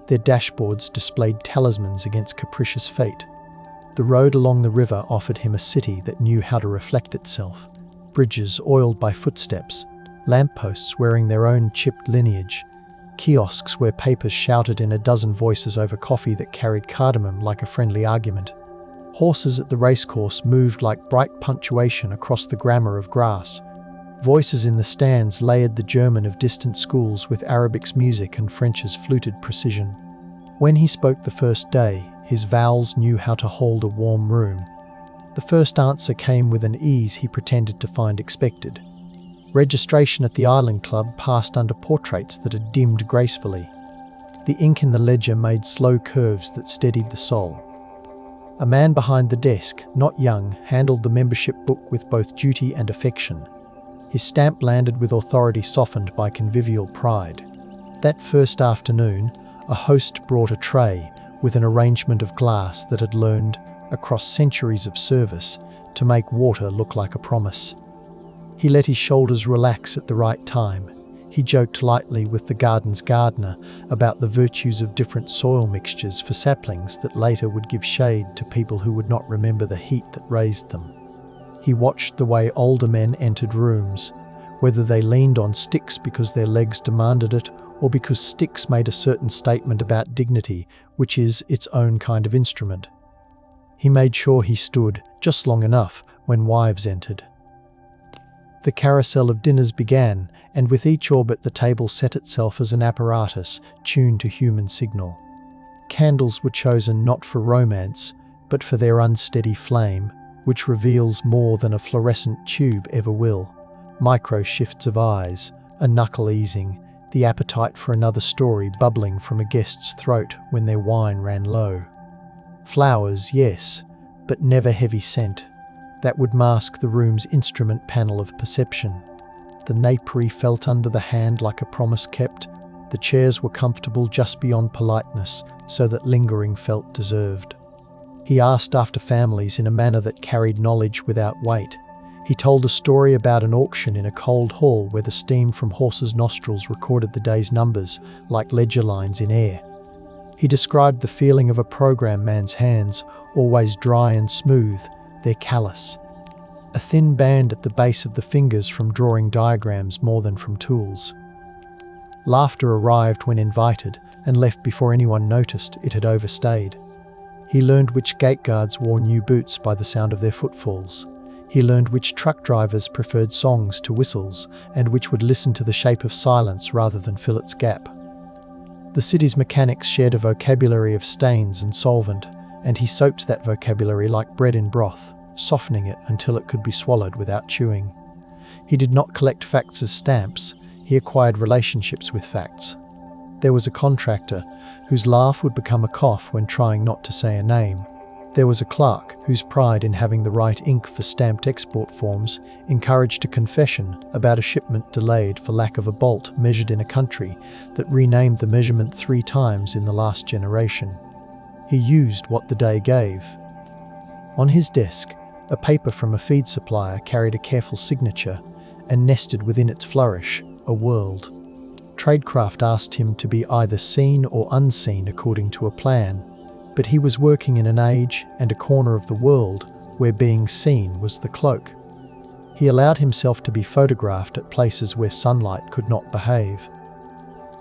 S1: Their dashboards displayed talismans against capricious fate. The road along the river offered him a city that knew how to reflect itself. Bridges oiled by footsteps, lampposts wearing their own chipped lineage, kiosks where papers shouted in a dozen voices over coffee that carried cardamom like a friendly argument. Horses at the racecourse moved like bright punctuation across the grammar of grass. Voices in the stands layered the German of distant schools with Arabic's music and French's fluted precision. When he spoke the first day, his vowels knew how to hold a warm room. The first answer came with an ease he pretended to find expected. Registration at the Island Club passed under portraits that had dimmed gracefully. The ink in the ledger made slow curves that steadied the soul. A man behind the desk, not young, handled the membership book with both duty and affection. His stamp landed with authority softened by convivial pride. That first afternoon, a host brought a tray with an arrangement of glass that had learned, across centuries of service, to make water look like a promise. He let his shoulders relax at the right time. He joked lightly with the garden's gardener about the virtues of different soil mixtures for saplings that later would give shade to people who would not remember the heat that raised them. He watched the way older men entered rooms, whether they leaned on sticks because their legs demanded it or because sticks made a certain statement about dignity, which is its own kind of instrument. He made sure he stood just long enough when wives entered. The carousel of dinners began, and with each orbit the table set itself as an apparatus tuned to human signal. Candles were chosen not for romance, but for their unsteady flame, which reveals more than a fluorescent tube ever will. Micro shifts of eyes, a knuckle easing, the appetite for another story bubbling from a guest's throat when their wine ran low. Flowers, yes, but never heavy scent. That would mask the room's instrument panel of perception. The napery felt under the hand like a promise kept. The chairs were comfortable just beyond politeness, so that lingering felt deserved. He asked after families in a manner that carried knowledge without weight. He told a story about an auction in a cold hall where the steam from horses' nostrils recorded the day's numbers, like ledger lines in air. He described the feeling of a program man's hands, always dry and smooth, they're callous. A thin band at the base of the fingers from drawing diagrams more than from tools. Laughter arrived when invited and left before anyone noticed it had overstayed. He learned which gate guards wore new boots by the sound of their footfalls. He learned which truck drivers preferred songs to whistles and which would listen to the shape of silence rather than fill its gap. The city's mechanics shared a vocabulary of stains and solvent, and he soaked that vocabulary like bread in broth, softening it until it could be swallowed without chewing. He did not collect facts as stamps, he acquired relationships with facts. There was a contractor whose laugh would become a cough when trying not to say a name. There was a clerk whose pride in having the right ink for stamped export forms encouraged a confession about a shipment delayed for lack of a bolt measured in a country that renamed the measurement 3 times in the last generation. He used what the day gave. On his desk, a paper from a feed supplier carried a careful signature, and nested within its flourish, a world. Tradecraft asked him to be either seen or unseen according to a plan, but he was working in an age and a corner of the world where being seen was the cloak. He allowed himself to be photographed at places where sunlight could not behave.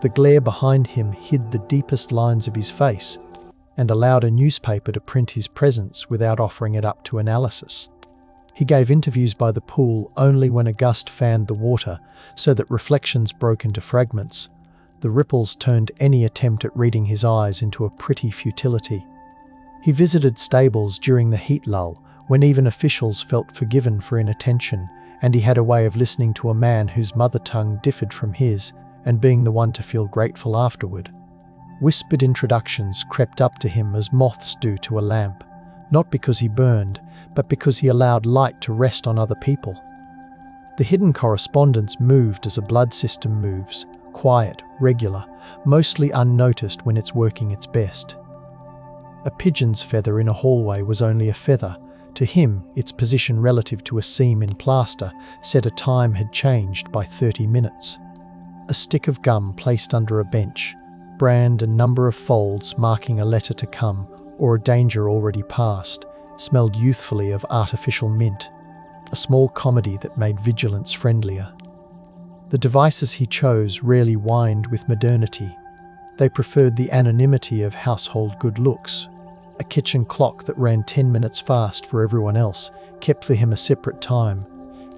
S1: The glare behind him hid the deepest lines of his face and allowed a newspaper to print his presence without offering it up to analysis. He gave interviews by the pool only when a gust fanned the water so that reflections broke into fragments. The ripples turned any attempt at reading his eyes into a pretty futility. He visited stables during the heat lull, when even officials felt forgiven for inattention, and he had a way of listening to a man whose mother tongue differed from his, and being the one to feel grateful afterward. Whispered introductions crept up to him as moths do to a lamp, not because he burned, but because he allowed light to rest on other people. The hidden correspondence moved as a blood system moves, quiet, regular, mostly unnoticed when it's working its best. A pigeon's feather in a hallway was only a feather. To him, its position relative to a seam in plaster said a time had changed by 30 minutes. A stick of gum placed under a bench, brand and number of folds marking a letter to come or a danger already past, smelled youthfully of artificial mint, a small comedy that made vigilance friendlier. The devices he chose rarely whined with modernity. They preferred the anonymity of household good looks. A kitchen clock that ran 10 minutes fast for everyone else kept for him a separate time.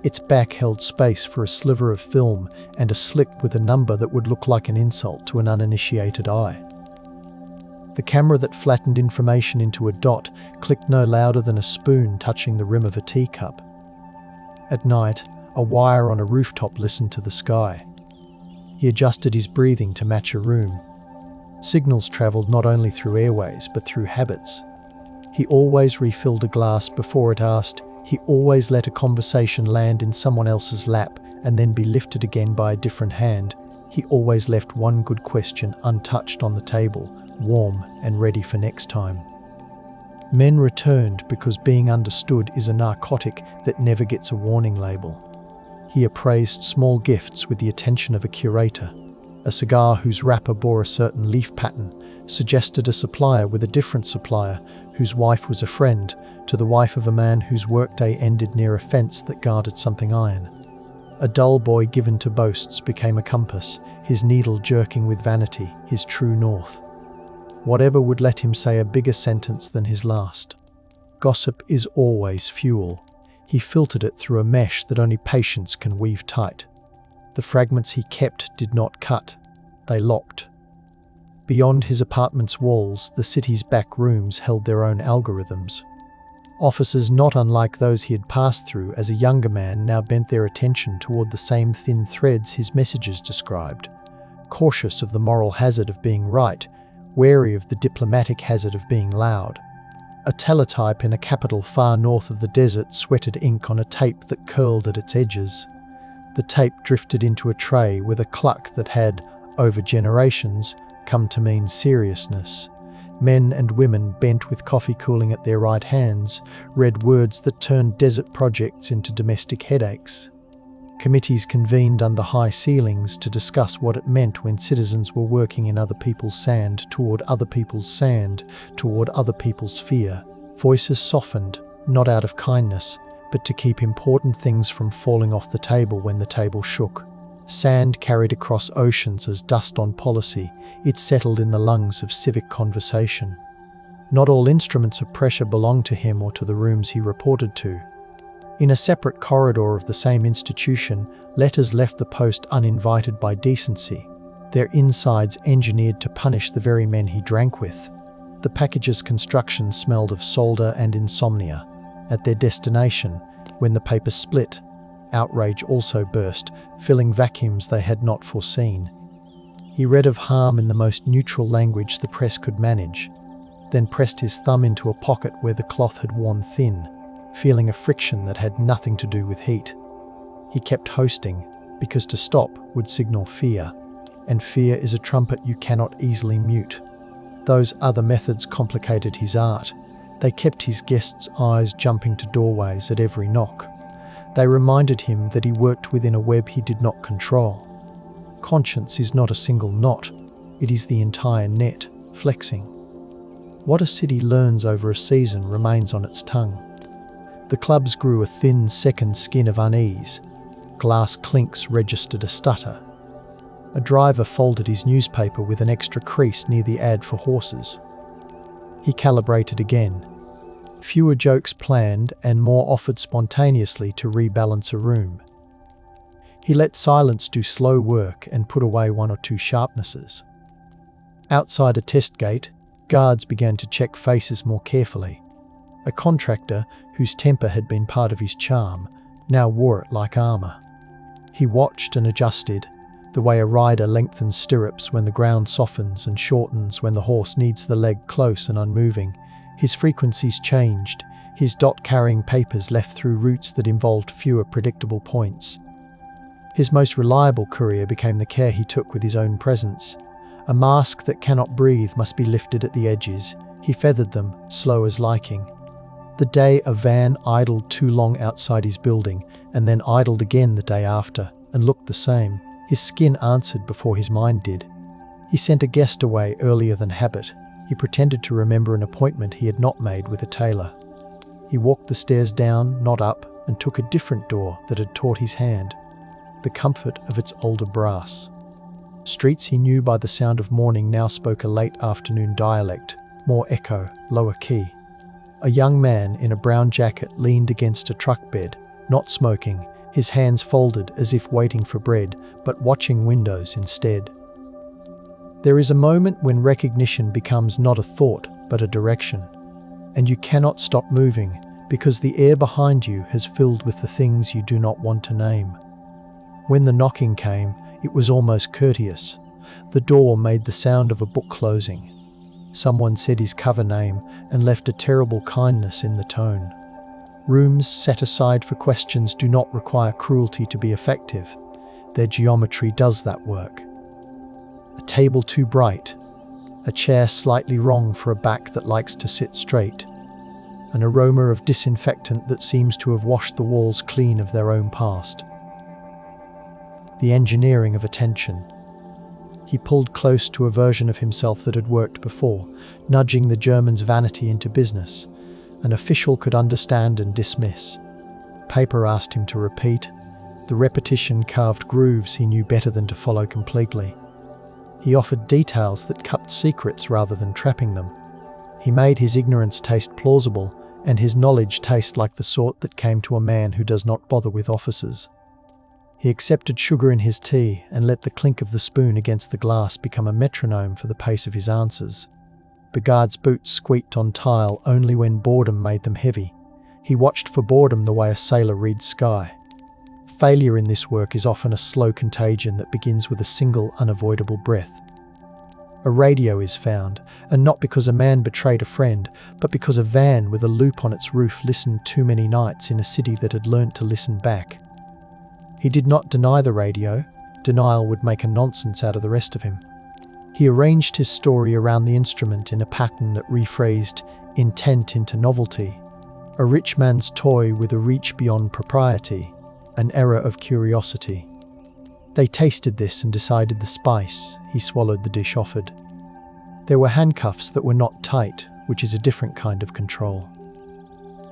S1: Its back held space for a sliver of film and a slip with a number that would look like an insult to an uninitiated eye. The camera that flattened information into a dot clicked no louder than a spoon touching the rim of a teacup. At night, a wire on a rooftop listened to the sky. He adjusted his breathing to match a room. Signals travelled not only through airways, but through habits. He always refilled a glass before it asked. He always let a conversation land in someone else's lap and then be lifted again by a different hand. He always left one good question untouched on the table, warm and ready for next time. Men returned because being understood is a narcotic that never gets a warning label. He appraised small gifts with the attention of a curator. A cigar whose wrapper bore a certain leaf pattern suggested a supplier with a different supplier whose wife was a friend to the wife of a man whose workday ended near a fence that guarded something iron. A dull boy given to boasts became a compass, his needle jerking with vanity, his true north. Whatever would let him say a bigger sentence than his last. Gossip is always fuel. He filtered it through a mesh that only patience can weave tight. The fragments he kept did not cut, they locked. Beyond his apartment's walls, the city's back rooms held their own algorithms. Offices not unlike those he had passed through as a younger man now bent their attention toward the same thin threads his messages described. Cautious of the moral hazard of being right, wary of the diplomatic hazard of being loud. A teletype in a capital far north of the desert sweated ink on a tape that curled at its edges. The tape drifted into a tray with a cluck that had, over generations, come to mean seriousness. Men and women bent with coffee cooling at their right hands read words that turned desert projects into domestic headaches. Committees convened under high ceilings to discuss what it meant when citizens were working in other people's sand, toward other people's fear. Voices softened, not out of kindness, but to keep important things from falling off the table when the table shook. Sand carried across oceans as dust on policy. It settled in the lungs of civic conversation. Not all instruments of pressure belonged to him or to the rooms he reported to. In a separate corridor of the same institution, letters left the post uninvited by decency, their insides engineered to punish the very men he drank with. The package's construction smelled of solder and insomnia. At their destination, when the paper split, outrage also burst, filling vacuums they had not foreseen. He read of harm in the most neutral language the press could manage. then pressed his thumb into a pocket where the cloth had worn thin, feeling a friction that had nothing to do with heat. He kept hosting, because to stop would signal fear, and fear is a trumpet you cannot easily mute. Those other methods complicated his art. They kept his guests' eyes jumping to doorways at every knock. They reminded him that he worked within a web he did not control. Conscience is not a single knot, it is the entire net, flexing. What a city learns over a season remains on its tongue. The clubs grew a thin second skin of unease. Glass clinks registered a stutter. A driver folded his newspaper with an extra crease near the ad for horses. He calibrated again. Fewer jokes planned and more offered spontaneously to rebalance a room. He let silence do slow work and put away one or two sharpnesses. Outside a test gate, guards began to check faces more carefully. A contractor, whose temper had been part of his charm, now wore it like armour. He watched and adjusted, the way a rider lengthens stirrups when the ground softens and shortens when the horse needs the leg close and unmoving. His frequencies changed, his dot-carrying papers left through routes that involved fewer predictable points. His most reliable courier became the care he took with his own presence. A mask that cannot breathe must be lifted at the edges. He feathered them, slow as liking. The day a van idled too long outside his building, and then idled again the day after, and looked the same. His skin answered before his mind did. He sent a guest away earlier than habit. He pretended to remember an appointment he had not made with a tailor. He walked the stairs down, not up, and took a different door that had taught his hand, the comfort of its older brass. Streets he knew by the sound of morning now spoke a late afternoon dialect, more echo, lower key. A young man in a brown jacket leaned against a truck bed, not smoking, his hands folded as if waiting for bread, but watching windows instead. There is a moment when recognition becomes not a thought, but a direction, and you cannot stop moving because the air behind you has filled with the things you do not want to name. When the knocking came, it was almost courteous. The door made the sound of a book closing. Someone said his cover name and left a terrible kindness in the tone. Rooms set aside for questions do not require cruelty to be effective. Their geometry does that work. A table too bright, a chair slightly wrong for a back that likes to sit straight, an aroma of disinfectant that seems to have washed the walls clean of their own past. The engineering of attention. He pulled close to a version of himself that had worked before, nudging the German's vanity into business. An official could understand and dismiss. Paper asked him to repeat. The repetition carved grooves he knew better than to follow completely. He offered details that cut secrets rather than trapping them. He made his ignorance taste plausible and his knowledge taste like the sort that came to a man who does not bother with officers. He accepted sugar in his tea and let the clink of the spoon against the glass become a metronome for the pace of his answers. The guard's boots squeaked on tile only when boredom made them heavy. He watched for boredom the way a sailor reads sky. Failure in this work is often a slow contagion that begins with a single unavoidable breath. A radio is found, and not because a man betrayed a friend, but because a van with a loop on its roof listened too many nights in a city that had learnt to listen back. He did not deny the radio. Denial would make a nonsense out of the rest of him. He arranged his story around the instrument in a pattern that rephrased intent into novelty, a rich man's toy with a reach beyond propriety, an era of curiosity. They tasted this and decided the spice. He swallowed the dish offered. There were handcuffs that were not tight, which is a different kind of control.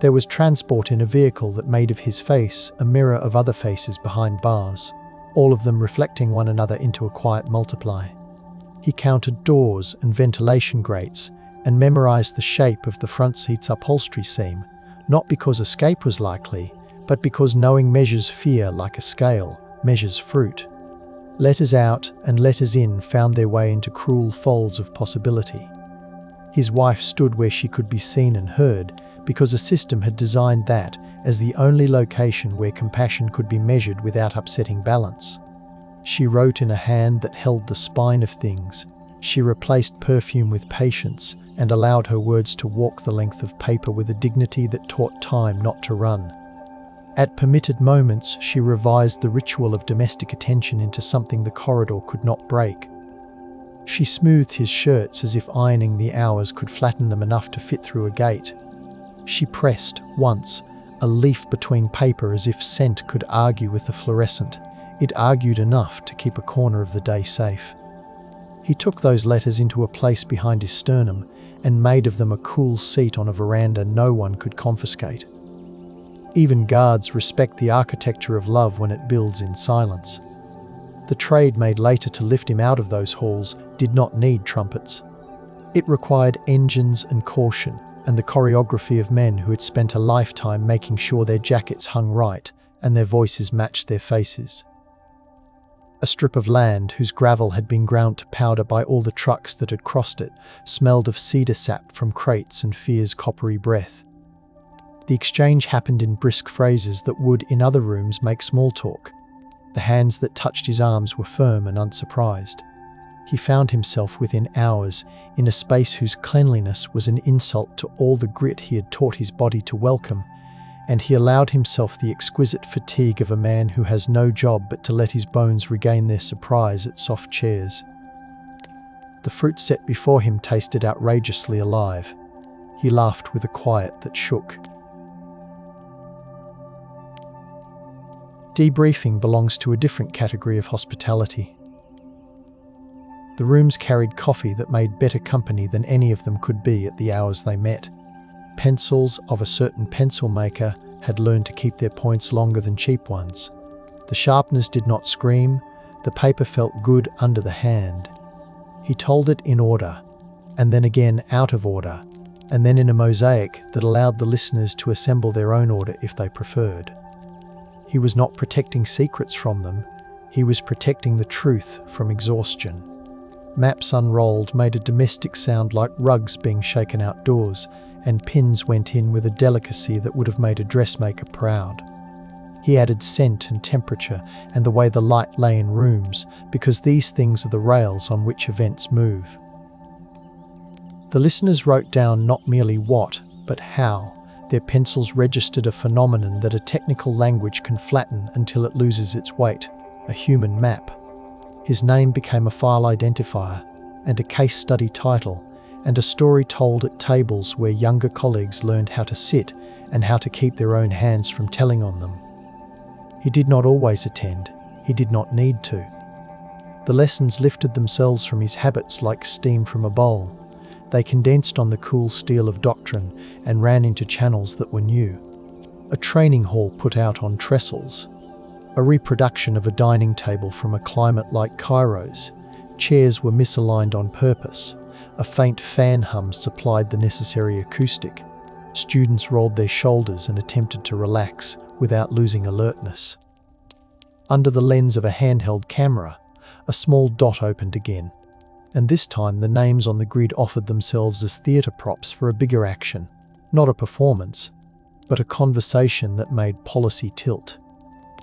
S1: There was transport in a vehicle that made of his face a mirror of other faces behind bars, all of them reflecting one another into a quiet multiply. He counted doors and ventilation grates and memorized the shape of the front seat's upholstery seam, not because escape was likely, but because knowing measures fear like a scale, measures fruit. Letters out and letters in found their way into cruel folds of possibility. His wife stood where she could be seen and heard because a system had designed that as the only location where compassion could be measured without upsetting balance. She wrote in a hand that held the spine of things, She replaced perfume with patience and allowed her words to walk the length of paper with a dignity that taught time not to run. At permitted moments, she revised the ritual of domestic attention into something the corridor could not break. She smoothed his shirts as if ironing the hours could flatten them enough to fit through a gate. She pressed, once, a leaf between paper as if scent could argue with the fluorescent. It argued enough to keep a corner of the day safe. He took those letters into a place behind his sternum and made of them a cool seat on a veranda no one could confiscate. Even guards respect the architecture of love when it builds in silence. The trade made later to lift him out of those halls did not need trumpets. It required engines and caution, and the choreography of men who had spent a lifetime making sure their jackets hung right and their voices matched their faces. A strip of land whose gravel had been ground to powder by all the trucks that had crossed it smelled of cedar sap from crates and fear's coppery breath. The exchange happened in brisk phrases that would, in other rooms, make small talk. The hands that touched his arms were firm and unsurprised. He found himself within hours in a space whose cleanliness was an insult to all the grit he had taught his body to welcome, and he allowed himself the exquisite fatigue of a man who has no job but to let his bones regain their surprise at soft chairs. The fruit set before him tasted outrageously alive. He laughed with a quiet that shook. Debriefing belongs to a different category of hospitality. The rooms carried coffee that made better company than any of them could be at the hours they met. Pencils of a certain pencil maker had learned to keep their points longer than cheap ones. The sharpeners did not scream, the paper felt good under the hand. He told it in order, and then again out of order, and then in a mosaic that allowed the listeners to assemble their own order if they preferred. He was not protecting secrets from them, he was protecting the truth from exhaustion. Maps unrolled made a domestic sound like rugs being shaken outdoors, and pins went in with a delicacy that would have made a dressmaker proud. He added scent and temperature and the way the light lay in rooms, because these things are the rails on which events move. The listeners wrote down not merely what, but how. Their pencils registered a phenomenon that a technical language can flatten until it loses its weight, a human map. His name became a file identifier, and a case study title, and a story told at tables where younger colleagues learned how to sit and how to keep their own hands from telling on them. He did not always attend, he did not need to. The lessons lifted themselves from his habits like steam from a bowl. They condensed on the cool steel of doctrine and ran into channels that were new. A training hall put out on trestles. A reproduction of a dining table from a climate like Cairo's. Chairs were misaligned on purpose. A faint fan hum supplied the necessary acoustic. Students rolled their shoulders and attempted to relax without losing alertness. Under the lens of a handheld camera, a small dot opened again, and this time the names on the grid offered themselves as theatre props for a bigger action, not a performance, but a conversation that made policy tilt.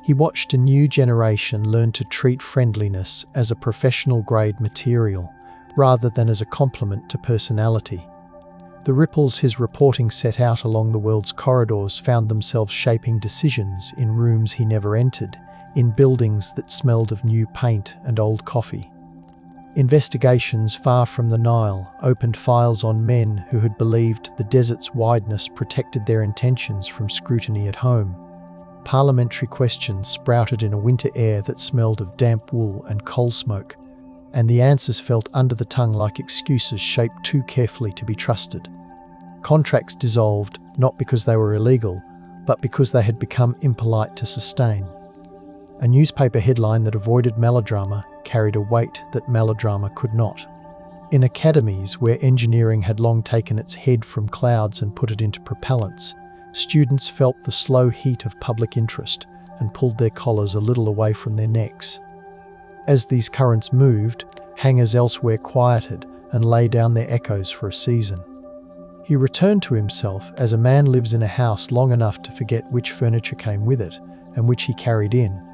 S1: He watched a new generation learn to treat friendliness as a professional-grade material, rather than as a complement to personality. The ripples his reporting set out along the world's corridors found themselves shaping decisions in rooms he never entered, in buildings that smelled of new paint and old coffee. Investigations far from the Nile opened files on men who had believed the desert's wideness protected their intentions from scrutiny at home. Parliamentary questions sprouted in a winter air that smelled of damp wool and coal smoke, and the answers felt under the tongue like excuses shaped too carefully to be trusted. Contracts dissolved not because they were illegal, but because they had become impolite to sustain. A newspaper headline that avoided melodrama carried a weight that melodrama could not. In academies where engineering had long taken its head from clouds and put it into propellants, students felt the slow heat of public interest and pulled their collars a little away from their necks. As these currents moved, hangars elsewhere quieted and lay down their echoes for a season. He returned to himself as a man lives in a house long enough to forget which furniture came with it and which he carried in,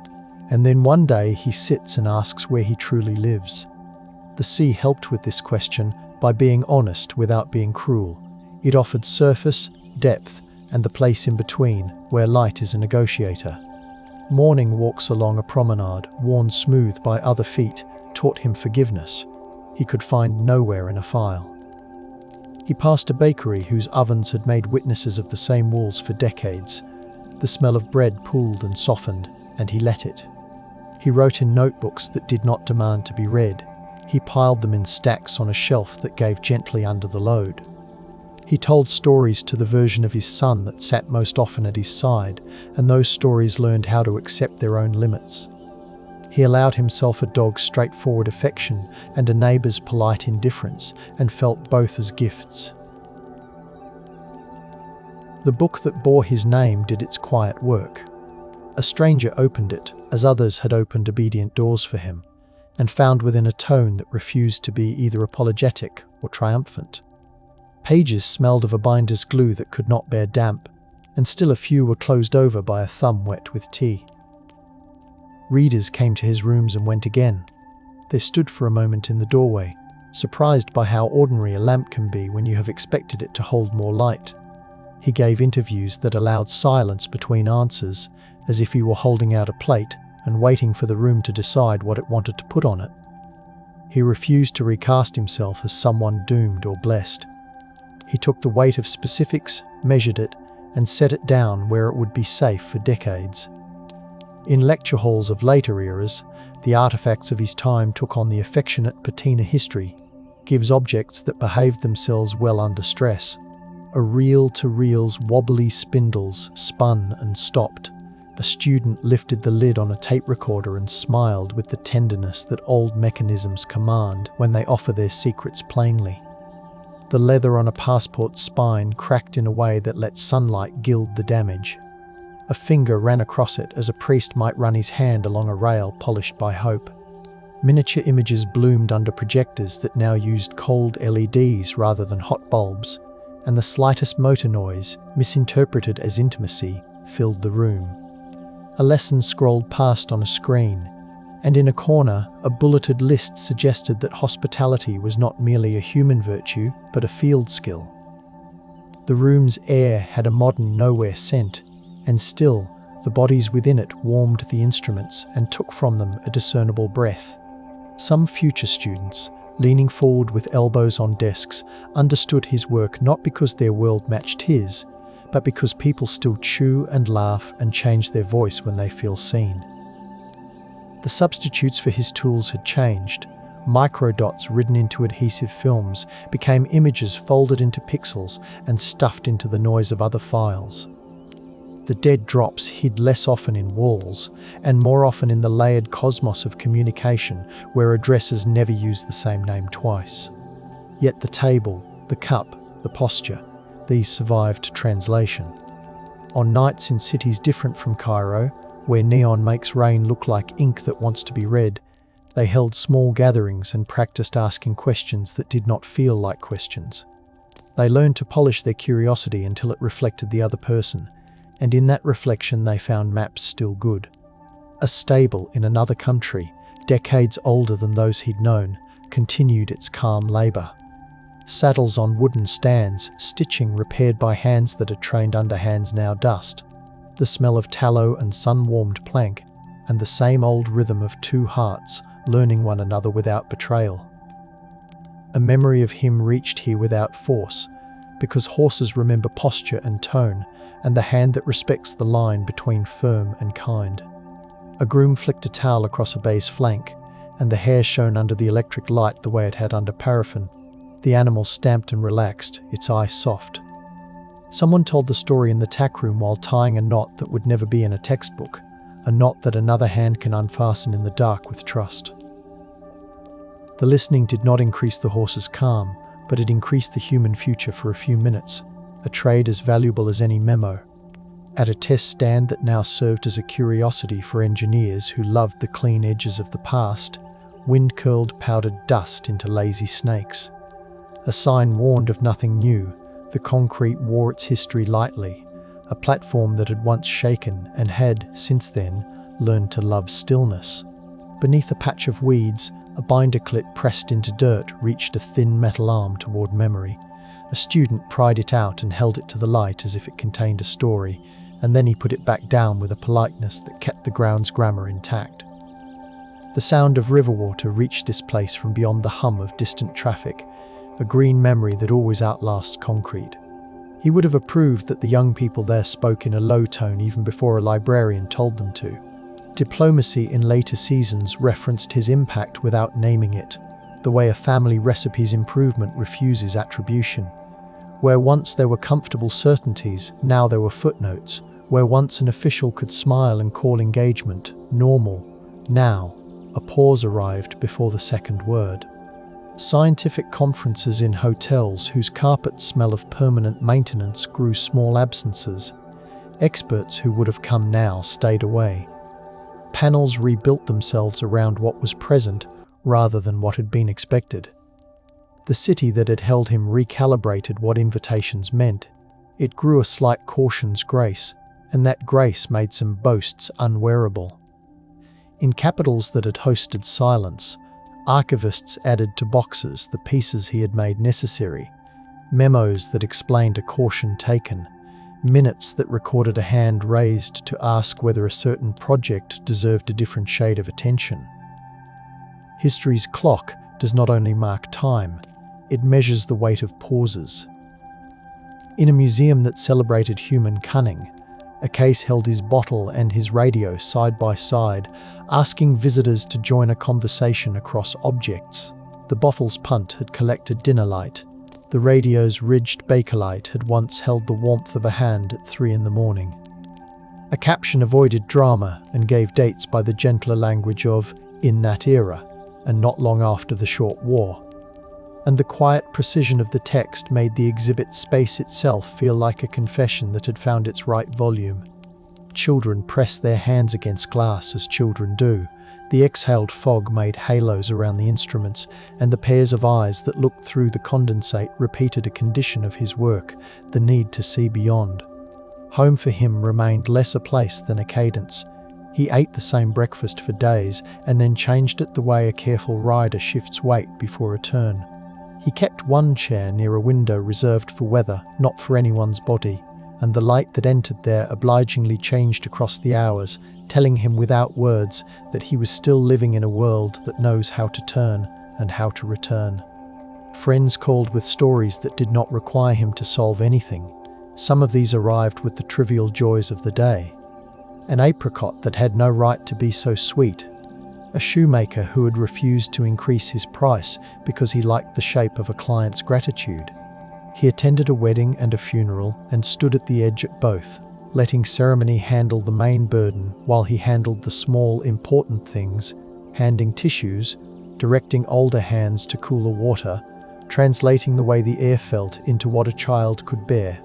S1: and then one day he sits and asks where he truly lives. The sea helped with this question by being honest without being cruel. It offered surface, depth, and the place in between, where light is a negotiator. Morning walks along a promenade, worn smooth by other feet, taught him forgiveness. He could find nowhere in a file. He passed a bakery whose ovens had made witnesses of the same walls for decades. The smell of bread pooled and softened, and he let it. He wrote in notebooks that did not demand to be read. He piled them in stacks on a shelf that gave gently under the load. He told stories to the version of his son that sat most often at his side, and those stories learned how to accept their own limits. He allowed himself a dog's straightforward affection and a neighbour's polite indifference, and felt both as gifts. The book that bore his name did its quiet work. A stranger opened it, as others had opened obedient doors for him, and found within a tone that refused to be either apologetic or triumphant. Pages smelled of a binder's glue that could not bear damp, and still a few were closed over by a thumb wet with tea. Readers came to his rooms and went again. They stood for a moment in the doorway, surprised by how ordinary a lamp can be when you have expected it to hold more light. He gave interviews that allowed silence between answers, as if he were holding out a plate and waiting for the room to decide what it wanted to put on it. He refused to recast himself as someone doomed or blessed. He took the weight of specifics, measured it, and set it down where it would be safe for decades. In lecture halls of later eras, the artifacts of his time took on the affectionate patina history, gives objects that behaved themselves well under stress. A reel-to-reel's wobbly spindles spun and stopped. A student lifted the lid on a tape recorder and smiled with the tenderness that old mechanisms command when they offer their secrets plainly. The leather on a passport's spine cracked in a way that let sunlight gild the damage. A finger ran across it as a priest might run his hand along a rail polished by hope. Miniature images bloomed under projectors that now used cold LEDs rather than hot bulbs, and the slightest motor noise, misinterpreted as intimacy, filled the room. A lesson scrolled past on a screen, and in a corner, a bulleted list suggested that hospitality was not merely a human virtue, but a field skill. The room's air had a modern nowhere scent, and still, the bodies within it warmed the instruments and took from them a discernible breath. Some future students, leaning forward with elbows on desks, understood his work not because their world matched his, but because people still chew and laugh and change their voice when they feel seen. The substitutes for his tools had changed. Microdots ridden into adhesive films became images folded into pixels and stuffed into the noise of other files. The dead drops hid less often in walls, and more often in the layered cosmos of communication where addresses never use the same name twice. Yet the table, the cup, the posture, these survived translation. On nights in cities different from Cairo, where neon makes rain look like ink that wants to be read, they held small gatherings and practiced asking questions that did not feel like questions. They learned to polish their curiosity until it reflected the other person, and in that reflection they found maps still good. A stable in another country, decades older than those he'd known, continued its calm labour. Saddles on wooden stands, stitching repaired by hands that had trained under hands now dust. The smell of tallow and sun-warmed plank, and the same old rhythm of two hearts, learning one another without betrayal. A memory of him reached here without force, because horses remember posture and tone, and the hand that respects the line between firm and kind. A groom flicked a towel across a bay's flank, and the hair shone under the electric light the way it had under paraffin. The animal stamped and relaxed, its eye soft. Someone told the story in the tack room while tying a knot that would never be in a textbook, a knot that another hand can unfasten in the dark with trust. The listening did not increase the horse's calm, but it increased the human future for a few minutes, a trade as valuable as any memo. At a test stand that now served as a curiosity for engineers who loved the clean edges of the past, wind-curled powdered dust into lazy snakes. A sign warned of nothing new. The concrete wore its history lightly, a platform that had once shaken and had, since then, learned to love stillness. Beneath a patch of weeds, a binder clip pressed into dirt reached a thin metal arm toward memory. A student pried it out and held it to the light as if it contained a story, and then he put it back down with a politeness that kept the ground's grammar intact. The sound of river water reached this place from beyond the hum of distant traffic, a green memory that always outlasts concrete. He would have approved that the young people there spoke in a low tone even before a librarian told them to. Diplomacy in later seasons referenced his impact without naming it, the way a family recipe's improvement refuses attribution. Where once there were comfortable certainties, now there were footnotes. Where once an official could smile and call engagement normal, now a pause arrived before the second word. Scientific conferences in hotels whose carpets smell of permanent maintenance grew small absences. Experts who would have come now stayed away. Panels rebuilt themselves around what was present rather than what had been expected. The city that had held him recalibrated what invitations meant. It grew a slight caution's grace, and that grace made some boasts unwearable. In capitals that had hosted silence, archivists added to boxes the pieces he had made necessary, memos that explained a caution taken, minutes that recorded a hand raised to ask whether a certain project deserved a different shade of attention. History's clock does not only mark time, it measures the weight of pauses. In a museum that celebrated human cunning, a case held his bottle and his radio side by side, asking visitors to join a conversation across objects. The bottle's punt had collected dinner light. The radio's ridged bakelite had once held the warmth of a hand at 3 a.m. A caption avoided drama and gave dates by the gentler language of "in that era" and not long after the short war. And the quiet precision of the text made the exhibit space itself feel like a confession that had found its right volume. Children pressed their hands against glass as children do. The exhaled fog made halos around the instruments, and the pairs of eyes that looked through the condensate repeated a condition of his work, the need to see beyond. Home for him remained less a place than a cadence. He ate the same breakfast for days and then changed it the way a careful rider shifts weight before a turn. He kept one chair near a window reserved for weather, not for anyone's body, and the light that entered there obligingly changed across the hours, telling him without words that he was still living in a world that knows how to turn and how to return. Friends called with stories that did not require him to solve anything. Some of these arrived with the trivial joys of the day. An apricot that had no right to be so sweet. A shoemaker who had refused to increase his price because he liked the shape of a client's gratitude. He attended a wedding and a funeral and stood at the edge at both, letting ceremony handle the main burden while he handled the small, important things, handing tissues, directing older hands to cooler water, translating the way the air felt into what a child could bear.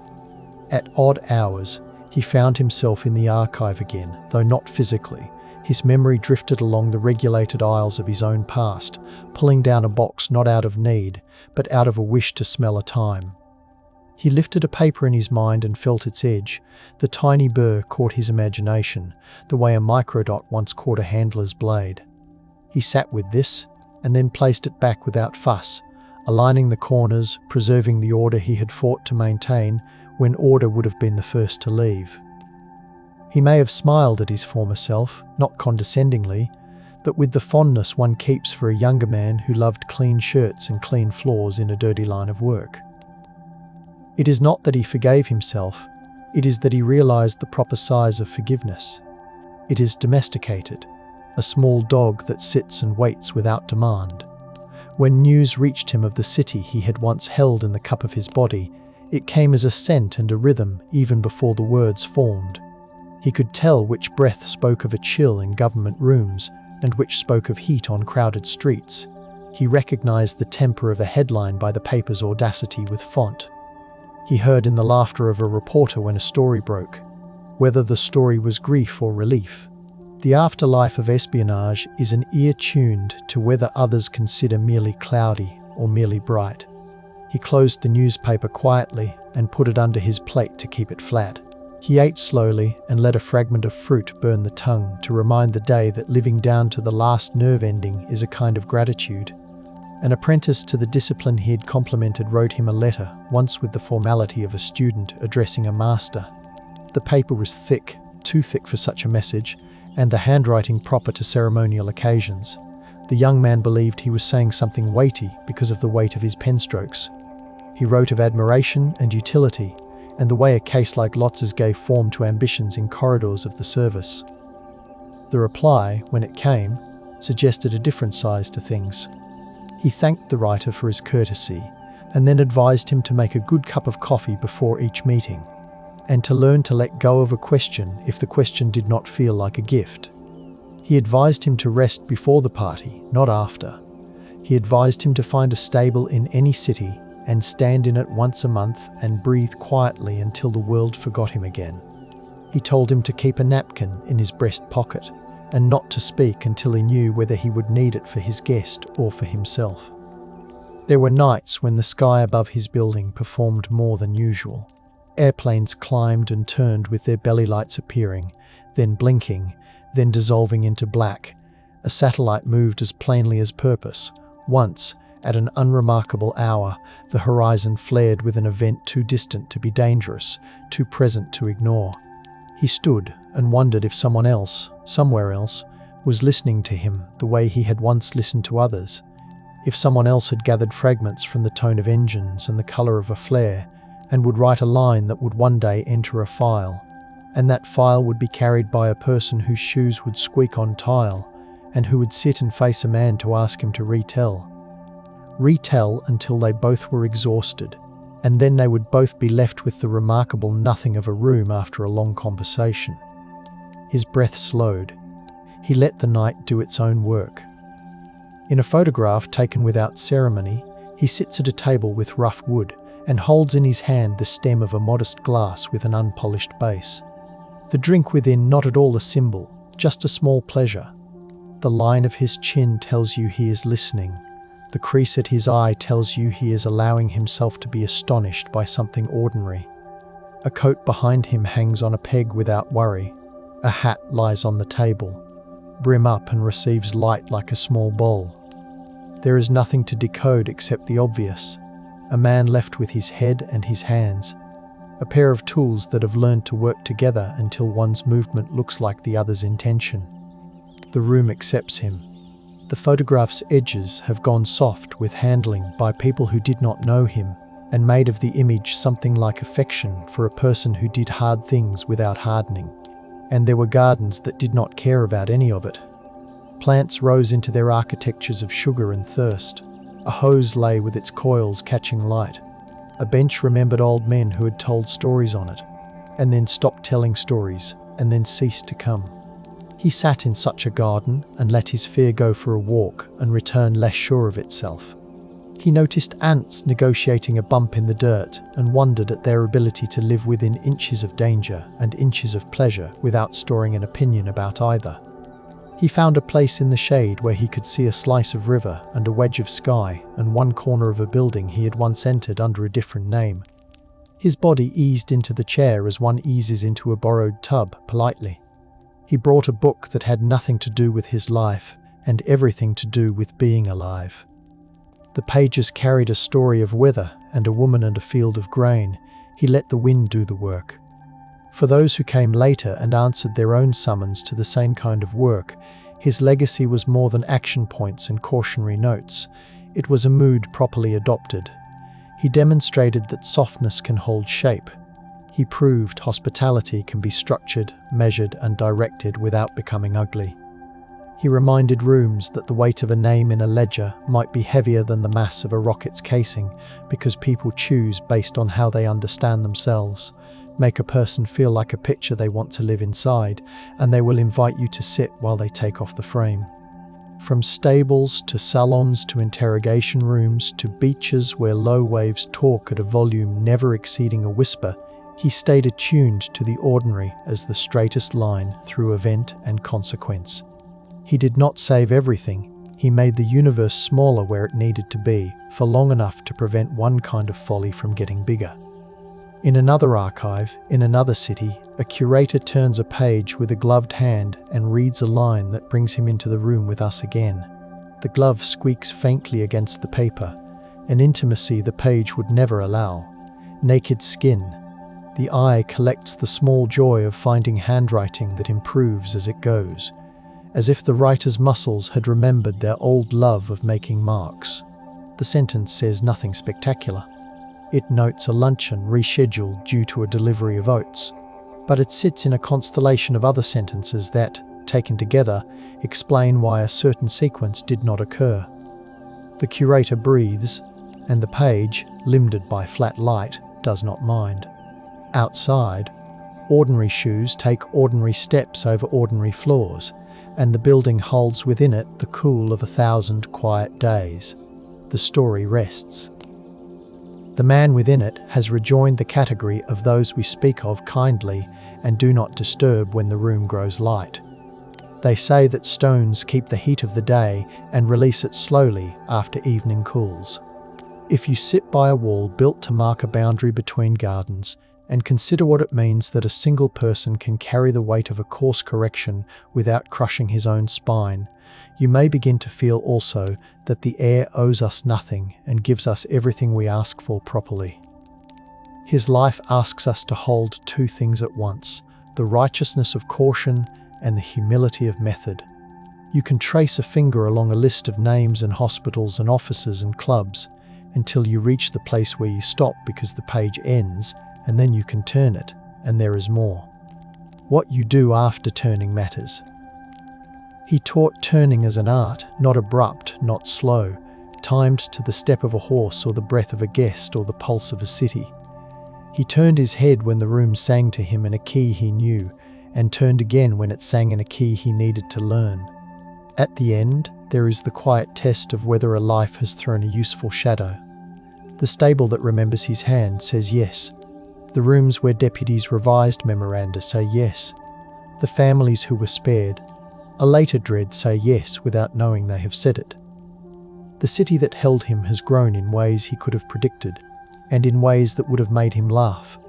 S1: At odd hours, he found himself in the archive again, though not physically. His memory drifted along the regulated aisles of his own past, pulling down a box not out of need, but out of a wish to smell a time. He lifted a paper in his mind and felt its edge. The tiny burr caught his imagination, the way a microdot once caught a handler's blade. He sat with this, and then placed it back without fuss, aligning the corners, preserving the order he had fought to maintain when order would have been the first to leave. He may have smiled at his former self, not condescendingly, but with the fondness one keeps for a younger man who loved clean shirts and clean floors in a dirty line of work. It is not that he forgave himself, it is that he realized the proper size of forgiveness. It is domesticated, a small dog that sits and waits without demand. When news reached him of the city he had once held in the cup of his body, it came as a scent and a rhythm even before the words formed. He could tell which breath spoke of a chill in government rooms and which spoke of heat on crowded streets. He recognized the temper of a headline by the paper's audacity with font. He heard in the laughter of a reporter when a story broke, whether the story was grief or relief. The afterlife of espionage is an ear tuned to whether others consider merely cloudy or merely bright. He closed the newspaper quietly and put it under his plate to keep it flat. He ate slowly and let a fragment of fruit burn the tongue to remind the day that living down to the last nerve ending is a kind of gratitude. An apprentice to the discipline he had complimented wrote him a letter, once with the formality of a student addressing a master. The paper was thick, too thick for such a message, and the handwriting proper to ceremonial occasions. The young man believed he was saying something weighty because of the weight of his pen strokes. He wrote of admiration and utility, and the way a case like Lotz's gave form to ambitions in corridors of the service. The reply, when it came, suggested a different size to things. He thanked the writer for his courtesy, and then advised him to make a good cup of coffee before each meeting, and to learn to let go of a question if the question did not feel like a gift. He advised him to rest before the party, not after. He advised him to find a stable in any city and stand in it once a month and breathe quietly until the world forgot him again. He told him to keep a napkin in his breast pocket and not to speak until he knew whether he would need it for his guest or for himself. There were nights when the sky above his building performed more than usual. Airplanes climbed and turned with their belly lights appearing, then blinking, then dissolving into black. A satellite moved as plainly as purpose. Once, at an unremarkable hour, the horizon flared with an event too distant to be dangerous, too present to ignore. He stood and wondered if someone else, somewhere else, was listening to him the way he had once listened to others. If someone else had gathered fragments from the tone of engines and the colour of a flare, and would write a line that would one day enter a file, and that file would be carried by a person whose shoes would squeak on tile, and who would sit and face a man to ask him to retell until they both were exhausted, and then they would both be left with the remarkable nothing of a room after a long conversation. His breath slowed. He let the night do its own work. In a photograph taken without ceremony, he sits at a table with rough wood and holds in his hand the stem of a modest glass with an unpolished base. The drink within not at all a symbol, just a small pleasure. The line of his chin tells you he is listening. The crease at his eye tells you he is allowing himself to be astonished by something ordinary. A coat behind him hangs on a peg without worry. A hat lies on the table, brim up and receives light like a small bowl. There is nothing to decode except the obvious. A man left with his head and his hands. A pair of tools that have learned to work together until one's movement looks like the other's intention. The room accepts him. The photograph's edges have gone soft with handling by people who did not know him, and made of the image something like affection for a person who did hard things without hardening. And there were gardens that did not care about any of it. Plants rose into their architectures of sugar and thirst. A hose lay with its coils catching light. A bench remembered old men who had told stories on it, and then stopped telling stories, and then ceased to come. He sat in such a garden and let his fear go for a walk and returned less sure of itself. He noticed ants negotiating a bump in the dirt and wondered at their ability to live within inches of danger and inches of pleasure without storing an opinion about either. He found a place in the shade where he could see a slice of river and a wedge of sky and one corner of a building he had once entered under a different name. His body eased into the chair as one eases into a borrowed tub, politely. He brought a book that had nothing to do with his life and everything to do with being alive. The pages carried a story of weather and a woman and a field of grain. He let the wind do the work. For those who came later and answered their own summons to the same kind of work, his legacy was more than action points and cautionary notes. It was a mood properly adopted. He demonstrated that softness can hold shape. He proved hospitality can be structured, measured, and directed without becoming ugly. He reminded rooms that the weight of a name in a ledger might be heavier than the mass of a rocket's casing, because people choose based on how they understand themselves, make a person feel like a picture they want to live inside, and they will invite you to sit while they take off the frame. From stables to salons to interrogation rooms to beaches where low waves talk at a volume never exceeding a whisper, he stayed attuned to the ordinary as the straightest line through event and consequence. He did not save everything. He made the universe smaller where it needed to be, for long enough to prevent one kind of folly from getting bigger. In another archive, in another city, a curator turns a page with a gloved hand and reads a line that brings him into the room with us again. The glove squeaks faintly against the paper, an intimacy the page would never allow. Naked skin. The eye collects the small joy of finding handwriting that improves as it goes, as if the writer's muscles had remembered their old love of making marks. The sentence says nothing spectacular. It notes a luncheon rescheduled due to a delivery of oats, but it sits in a constellation of other sentences that, taken together, explain why a certain sequence did not occur. The curator breathes, and the page, limned by flat light, does not mind. Outside, ordinary shoes take ordinary steps over ordinary floors, and the building holds within it the cool of 1,000 quiet days. The story rests. The man within it has rejoined the category of those we speak of kindly and do not disturb when the room grows light. They say that stones keep the heat of the day and release it slowly after evening cools. If you sit by a wall built to mark a boundary between gardens, and consider what it means that a single person can carry the weight of a course correction without crushing his own spine, you may begin to feel also that the air owes us nothing and gives us everything we ask for properly. His life asks us to hold two things at once, the righteousness of caution and the humility of method. You can trace a finger along a list of names and hospitals and offices and clubs until you reach the place where you stop because the page ends, and then you can turn it, and there is more. What you do after turning matters. He taught turning as an art, not abrupt, not slow, timed to the step of a horse or the breath of a guest or the pulse of a city. He turned his head when the room sang to him in a key he knew, and turned again when it sang in a key he needed to learn. At the end, there is the quiet test of whether a life has thrown a useful shadow. The stable that remembers his hand says yes. The rooms where deputies revised memoranda say yes. The families who were spared, a later dread, say yes without knowing they have said it. The city that held him has grown in ways he could have predicted, and in ways that would have made him laugh.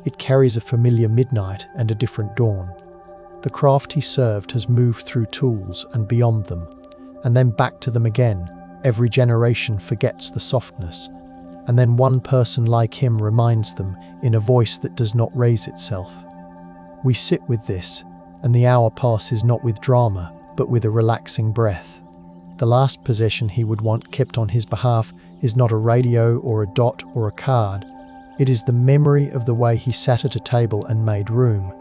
S1: It carries a familiar midnight and a different dawn. The craft he served has moved through tools and beyond them, and then back to them again. Every generation forgets the softness, and then one person like him reminds them in a voice that does not raise itself. We sit with this, and the hour passes not with drama, but with a relaxing breath. The last possession he would want kept on his behalf is not a radio or a dot or a card. It is the memory of the way he sat at a table and made room,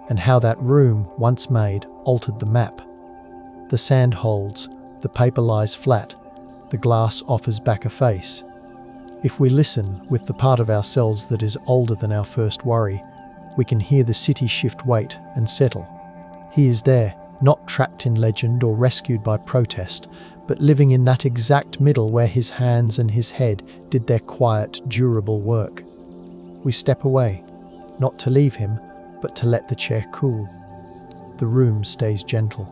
S1: and how that room, once made, altered the map. The sand holds, the paper lies flat, the glass offers back a face. If we listen with the part of ourselves that is older than our first worry, we can hear the city shift weight and settle. He is there, not trapped in legend or rescued by protest, but living in that exact middle where his hands and his head did their quiet, durable work. We step away, not to leave him, but to let the chair cool. The room stays gentle.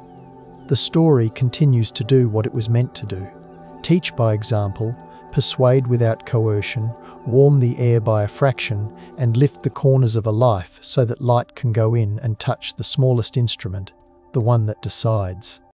S1: The story continues to do what it was meant to do. Teach by example, persuade without coercion, warm the air by a fraction, and lift the corners of a life so that light can go in and touch the smallest instrument, the one that decides.